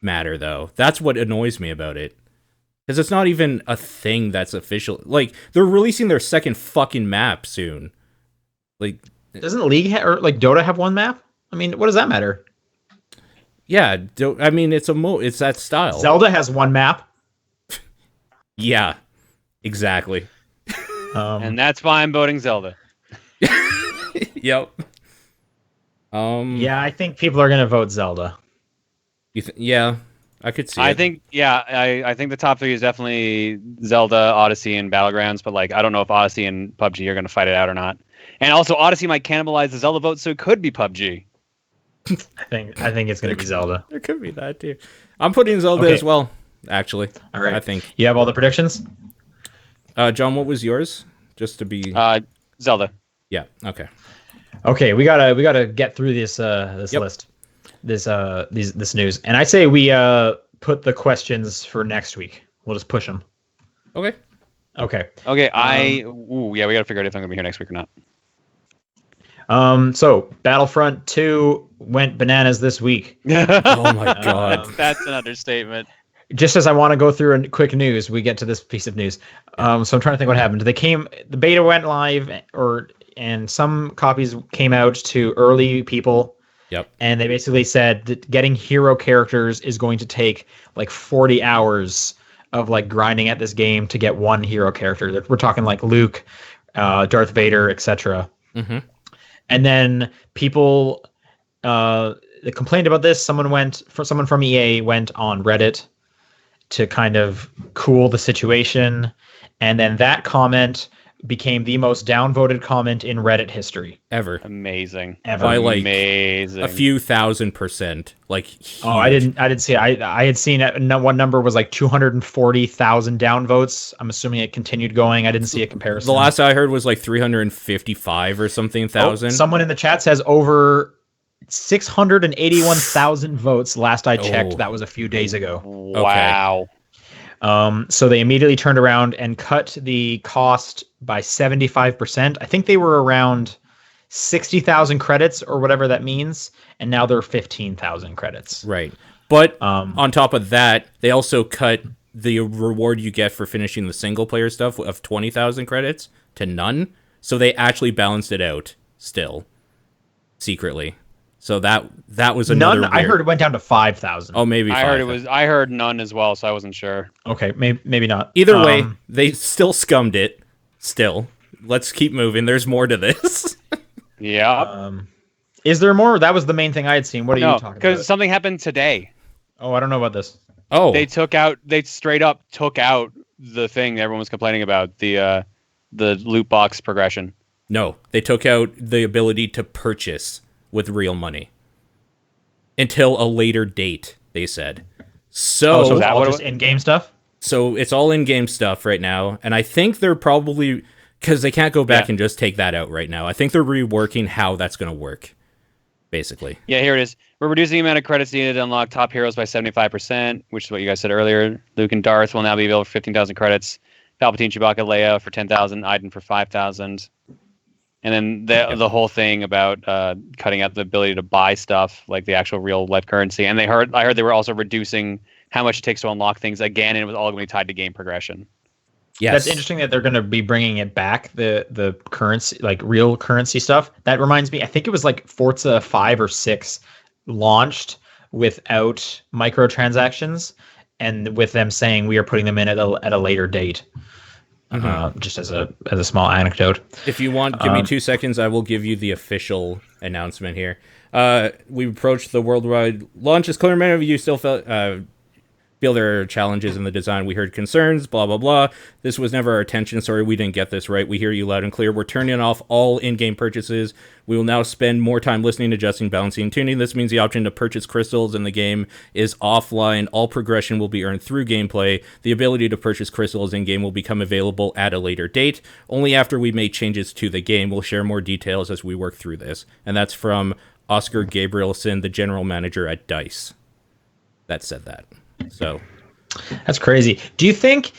matter, though. That's what annoys me about it. Because it's not even a thing that's official. Like, they're releasing their second fucking map soon. Like, doesn't League or like Dota have one map? I mean, what does that matter? Yeah, I mean, it's that style. Zelda has one map. Yeah, exactly. And that's why I'm voting Zelda. Yep. Yeah, I think people are gonna vote Zelda. Yeah, I could see. I think the top 3 is definitely Zelda, Odyssey, and Battlegrounds. But like, I don't know if Odyssey and PUBG are going to fight it out or not. And also, Odyssey might cannibalize the Zelda vote, so it could be PUBG. I think it's gonna be Zelda. There could be that too. I'm putting Zelda as well. Actually, all right. I think you have all the predictions. John, what was yours? Just to be Zelda. Yeah. Okay. Okay, we gotta get through this list, this news, and I say we put the questions for next week. We'll just push them. Okay. Okay. We gotta figure out if I'm gonna be here next week or not. So Battlefront 2 went bananas this week. Oh my god, that's an understatement. Just as I want to go through a quick news, we get to this piece of news. So I'm trying to think what happened. The beta went live, and some copies came out to early people, Yep. And they basically said that getting hero characters is going to take like 40 hours of like grinding at this game to get one hero character. We're talking like Luke, Darth Vader, etc. Mm-hmm. And then people they complained about this. Someone from EA went on Reddit to kind of cool the situation, and then that comment became the most downvoted comment in Reddit history ever. Amazing. Ever. By like Amazing. a few 1,000%. Like huge. Oh, I didn't see it. I had seen it. One number was like 240,000 downvotes. I'm assuming it continued going. I didn't see a comparison. The last I heard was like 355 or something thousand. Someone in the chat says over 681,000 votes last I checked. That was a few days ago. Wow. So they immediately turned around and cut the cost by 75%. I think they were around 60,000 credits or whatever that means, and now they're 15,000 credits. Right. But on top of that, they also cut the reward you get for finishing the single player stuff of 20,000 credits to none. So they actually balanced it out still secretly. So that was another none. I heard it went down to 5,000. Oh, maybe 5,000. I heard none as well, so I wasn't sure. Okay, maybe not. Either way, they still scummed it. Still, let's keep moving. There's more to this. Yeah. Is there more? That was the main thing I had seen. What are you talking about? Because something happened today. Oh, I don't know about this. Oh, They straight up took out the thing that everyone was complaining about, the loot box progression. No, they took out the ability to purchase with real money until a later date, they said. So, so it's all just in-game stuff? So it's all in-game stuff right now, and I think they're probably, because they can't go back and just take that out right now, I think they're reworking how that's going to work, basically. Yeah, here it is. We're reducing the amount of credits needed to unlock top heroes by 75%, which is what you guys said earlier. Luke and Darth will now be available for 15,000 credits. Palpatine, Chewbacca, Leia for 10,000, Iden for 5,000. And then the whole thing about cutting out the ability to buy stuff, like the actual real life currency. And I heard they were also reducing how much it takes to unlock things again, and it was all going to be tied to game progression. Yes. That's interesting that they're going to be bringing it back, the currency, like real currency stuff. That reminds me, I think it was like Forza 5 or 6 launched without microtransactions, and with them saying we are putting them in at a later date. Just as a small anecdote. If you want, give me 2 seconds. I will give you the official announcement here. We approached the worldwide launch. As clear many of you still feel there are challenges in the design. We heard concerns, blah, blah, blah. This was never our intention. Sorry, we didn't get this right. We hear you loud and clear. We're turning off all in-game purchases. We will now spend more time listening, adjusting, balancing, and tuning. This means the option to purchase crystals in the game is offline. All progression will be earned through gameplay. The ability to purchase crystals in-game will become available at a later date. Only after we make changes to the game. We'll share more details as we work through this. And that's from Oscar Gabrielson, the general manager at DICE. That said that. So that's crazy. Do you think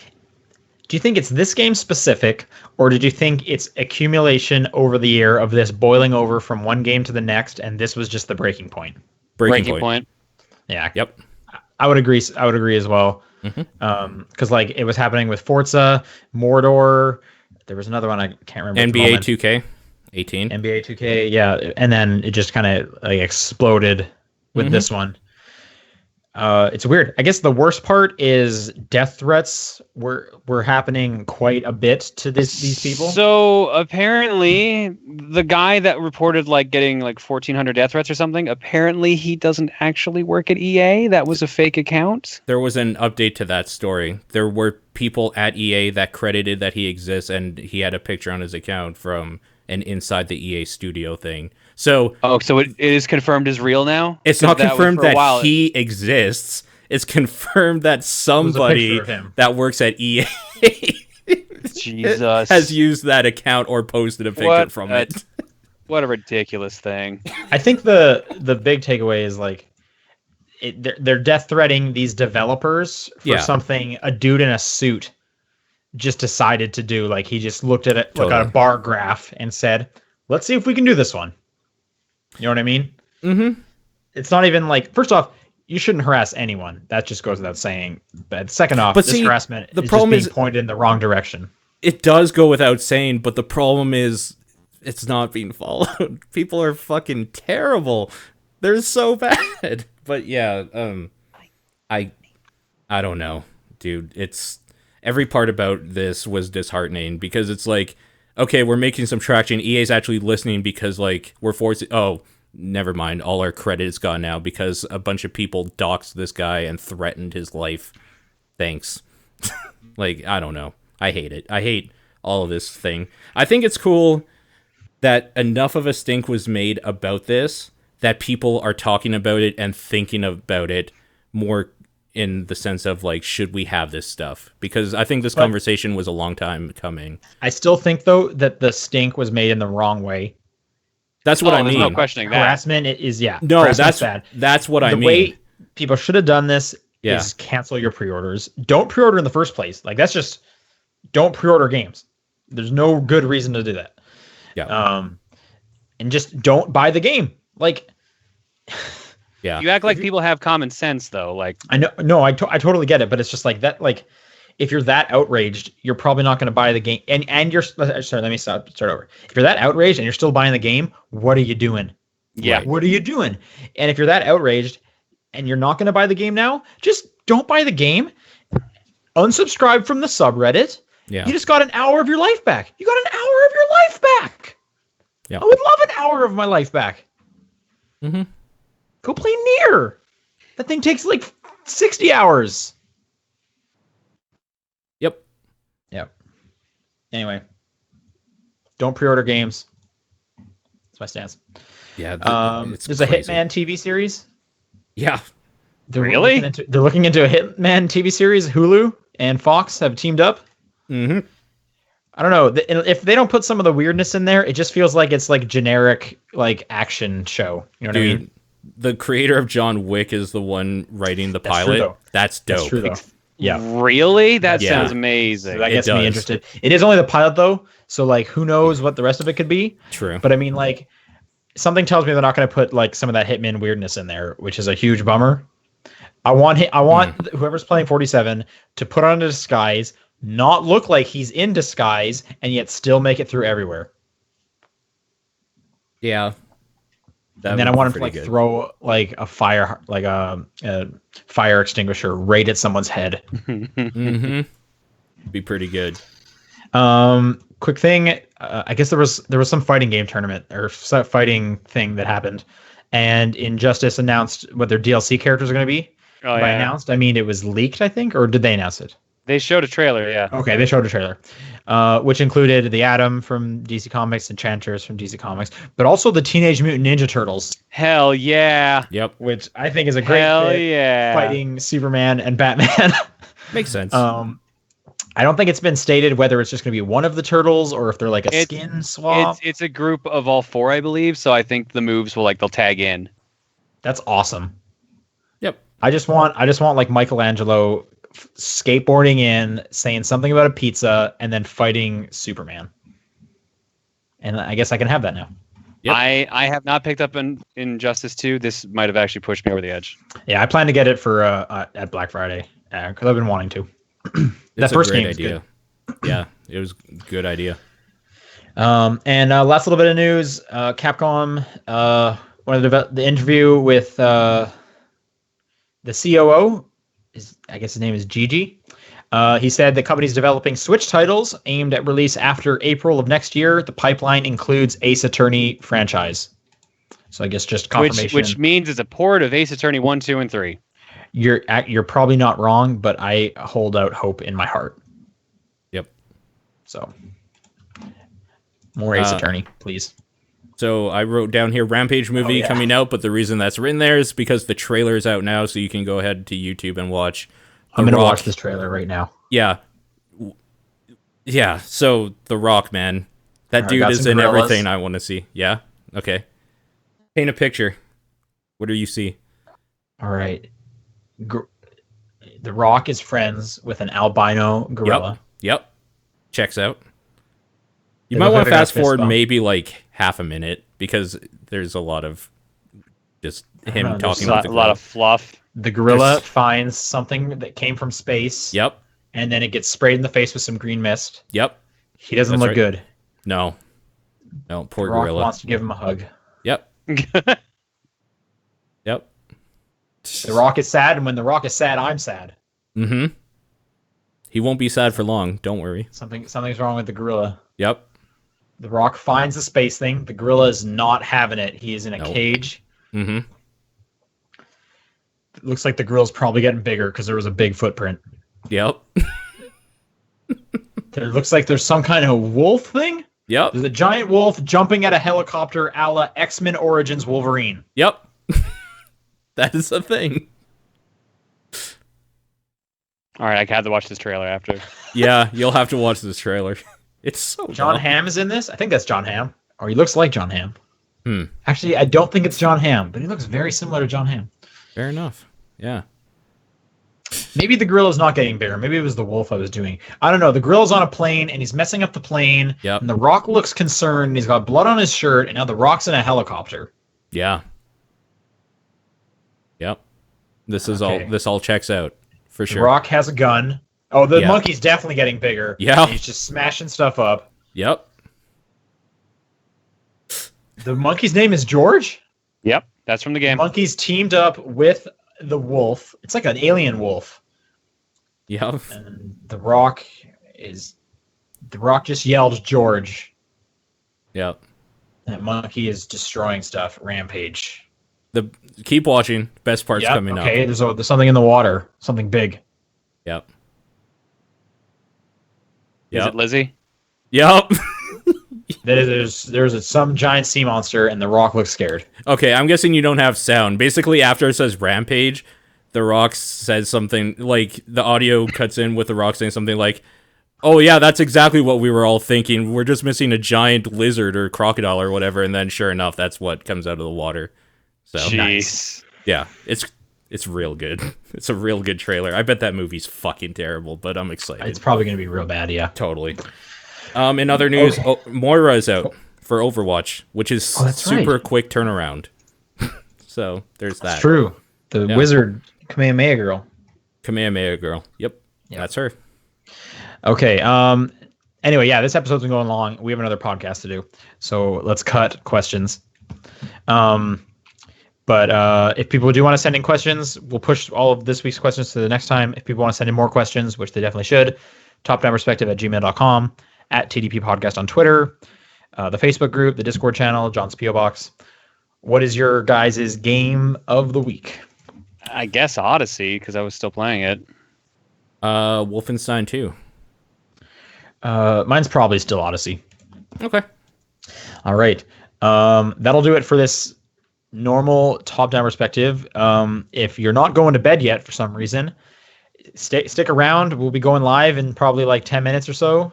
it's this game specific, or did you think it's accumulation over the year of this boiling over from one game to the next, and this was just the breaking point? Breaking point. Yeah. Yep. I would agree as well. Because like it was happening with Forza, Mordor. There was another one I can't remember. NBA 2K 18. NBA 2K, yeah, and then it just kind of like exploded with this one. It's weird. I guess the worst part is death threats were happening quite a bit to these people. So apparently, the guy that reported like getting like 1,400 death threats or something, apparently he doesn't actually work at EA. That was a fake account. There was an update to that story. There were people at EA that credited that he exists, and he had a picture on his account from an inside the EA studio thing. So so it is confirmed as real now? It's not confirmed that he exists. It's confirmed that somebody that works at EA Jesus has used that account or posted a picture from it. What a ridiculous thing. I think the big takeaway is like they're death threatening these developers for something a dude in a suit just decided to do. Like he just looked at it, looked at a bar graph and said, let's see if we can do this one. You know what I mean? Mm-hmm. It's not even like, first off, you shouldn't harass anyone. That just goes without saying. But second off, this harassment is just being pointed in the wrong direction. It does go without saying, but the problem is it's not being followed. People are fucking terrible. They're so bad. But yeah, I don't know, dude. It's every part about this was disheartening because it's like, okay, we're making some traction. EA's actually listening because like we're forcing. Oh, never mind. All our credit is gone now because a bunch of people doxed this guy and threatened his life. Thanks. Like, I don't know. I hate it. I hate all of this thing. I think it's cool that enough of a stink was made about this that people are talking about it and thinking about it more in the sense of like, should we have this stuff? Because I think this conversation was a long time coming. I still think though that the stink was made in the wrong way. That's what I there's mean. no questioning that. Harassment is No, that's bad. That's what I mean. The way people should have done this is cancel your pre-orders. Don't pre-order in the first place. Like that's just don't pre-order games. There's no good reason to do that. Yeah. And just don't buy the game. Like, yeah. You act like people have common sense though. Like I know, no, I totally get it, but it's just like that. Like, if you're that outraged, you're probably not going to buy the game. And you're sorry. Let me start over. If you're that outraged and you're still buying the game, what are you doing? Yeah. Right. What are you doing? And if you're that outraged and you're not going to buy the game now, just don't buy the game. Unsubscribe from the subreddit. Yeah. You just got an hour of your life back. You got an hour of your life back. Yeah. I would love an hour of my life back. Mm-hmm. Go play Nier. That thing takes like 60 hours. Yep. Anyway, don't pre-order games. That's my stance. Yeah. There's a Hitman TV series. Yeah. They're looking into a Hitman TV series. Hulu and Fox have teamed up. Mm-hmm. I don't know. If they don't put some of the weirdness in there, it just feels like it's like generic like action show. You know what I mean? The creator of John Wick is the one writing the pilot. That's dope. That's true, though. Yeah. Really? That sounds amazing. So that gets me interested. It is only the pilot though, so like who knows what the rest of it could be. True. But I mean like something tells me they're not going to put like some of that Hitman weirdness in there, which is a huge bummer. I want whoever's playing 47 to put on a disguise, not look like he's in disguise, and yet still make it through everywhere. Yeah. And then I want him to like throw like a fire extinguisher right at someone's head. Mm-hmm. Be pretty good. Quick thing. I guess there was some fighting game tournament or fighting thing that happened, and Injustice announced what their DLC characters are going to be. Oh, yeah. Announced, I mean it was leaked, I think, or did they announce it? They showed a trailer, yeah. Okay, they showed a trailer, which included the Atom from DC Comics, Enchanters from DC Comics, but also the Teenage Mutant Ninja Turtles. Hell yeah. Yep. Which I think is a great fit, fighting Superman and Batman. Makes sense. I don't think it's been stated whether it's just going to be one of the turtles or if they're like a skin swap. It's a group of all four, I believe, so I think the moves will they'll tag in. That's awesome. Yep. I just want like Michelangelo skateboarding in, saying something about a pizza, and then fighting Superman. And I guess I can have that now. Yep. I have not picked up Injustice 2. This might have actually pushed me over the edge. Yeah, I plan to get it for at Black Friday because I've been wanting to. That first game idea. Yeah, it was a good idea. And last little bit of news: Capcom, one of the interview with the COO. I guess his name is Gigi. He said the company's developing Switch titles aimed at release after April of next year. The pipeline includes Ace Attorney franchise. So I guess just confirmation. Which means it's a port of Ace Attorney 1, 2, and 3. You're probably not wrong, but I hold out hope in my heart. Yep. So more Ace Attorney, please. So I wrote down here Rampage movie coming out, but the reason that's written there is because the trailer is out now, so you can go ahead to YouTube and watch. I'm going to watch this trailer right now. Yeah. Yeah, so The Rock, man. That dude is in everything I want to see. Yeah? Okay. Paint a picture. What do you see? All right. The Rock is friends with an albino gorilla. Yep. Checks out. You might want to fast forward maybe like half a minute because there's a lot of just him talking about the gorilla. A lot of fluff. The gorilla finds something that came from space. Yep. And then it gets sprayed in the face with some green mist. Yep. He doesn't look good. No, poor The Rock gorilla. wants to give him a hug. Yep. Yep. The Rock is sad, and when The Rock is sad, I'm sad. Mm-hmm. He won't be sad for long. Don't worry. Something's wrong with the gorilla. Yep. The Rock finds the space thing. The gorilla is not having it. He is in a cage. Mm-hmm. It looks like the gorilla's probably getting bigger because there was a big footprint. Yep. It looks like there's some kind of wolf thing. Yep. There's a giant wolf jumping at a helicopter a la X-Men Origins Wolverine. Yep. That is a thing. All right, I had to watch this trailer after. Yeah, you'll have to watch this trailer. It's so John dumb. Hamm is in this. I think that's John Hamm. Or he looks like John Hamm. Hmm. Actually, I don't think it's John Hamm, but he looks very similar to John Hamm. Fair enough. Yeah. Maybe the gorilla's not getting bigger. Maybe it was the wolf I was doing. I don't know. The gorilla's on a plane, and he's messing up the plane. Yep. And the Rock looks concerned, and he's got blood on his shirt, and now the Rock's in a helicopter. Yeah. Yep. This all checks out for The sure. Rock has a gun. Oh, the monkey's definitely getting bigger. Yeah. He's just smashing stuff up. Yep. The monkey's name is George? Yep, that's from the game. Monkey's teamed up with the wolf. It's like an alien wolf. Yep. And the Rock just yelled George. Yep. That monkey is destroying stuff. Rampage. Keep watching. Best part's coming up. Okay, there's something in the water. Something big. Yep. Is it Lizzie? Yep. There's some giant sea monster, and the Rock looks scared. Okay, I'm guessing you don't have sound. Basically, after it says Rampage, the Rock says something, like, the audio cuts in with the Rock saying something like, oh yeah, that's exactly what we were all thinking. We're just missing a giant lizard or crocodile or whatever, and then sure enough, that's what comes out of the water. So Jeez. Yeah, it's real good. It's a real good trailer. I bet that movie's fucking terrible, but I'm excited. It's probably going to be real bad, yeah. Totally. In other news, Moira's out for Overwatch, which is super quick turnaround. So there's that. It's true. The wizard Kamehameha girl. Kamehameha girl. Yep. That's her. Okay. Anyway, yeah, this episode's been going long. We have another podcast to do, so let's cut questions. But if people do want to send in questions, we'll push all of this week's questions to the next time. If people want to send in more questions, which they definitely should, topdownperspective@gmail.com, @TDP Podcast on Twitter, the Facebook group, the Discord channel, John's P.O. Box. What is your guys' game of the week? I guess Odyssey, because I was still playing it. Wolfenstein 2. Mine's probably still Odyssey. Okay. All right. That'll do it for this normal top-down perspective. If you're not going to bed yet for some reason, stick around. We'll be going live in probably like 10 minutes or so.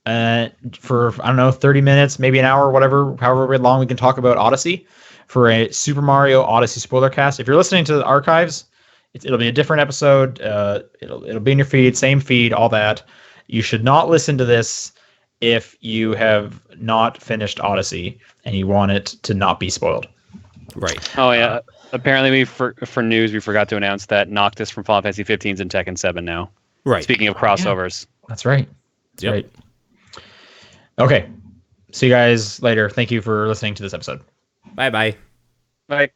For, I don't know, 30 minutes, maybe an hour, whatever, however long we can talk about Odyssey for a Super Mario Odyssey spoiler cast. If you're listening to the archives, it'll be a different episode. It'll be in your feed, same feed, all that. You should not listen to this if you have not finished Odyssey and you want it to not be spoiled. Right. Oh yeah. Apparently, for news, we forgot to announce that Noctis from Final Fantasy 15 is in Tekken 7 now. Right. Speaking of crossovers. Yeah, that's right. That's Yep. right. Okay. See you guys later. Thank you for listening to this episode. Bye-bye. Bye.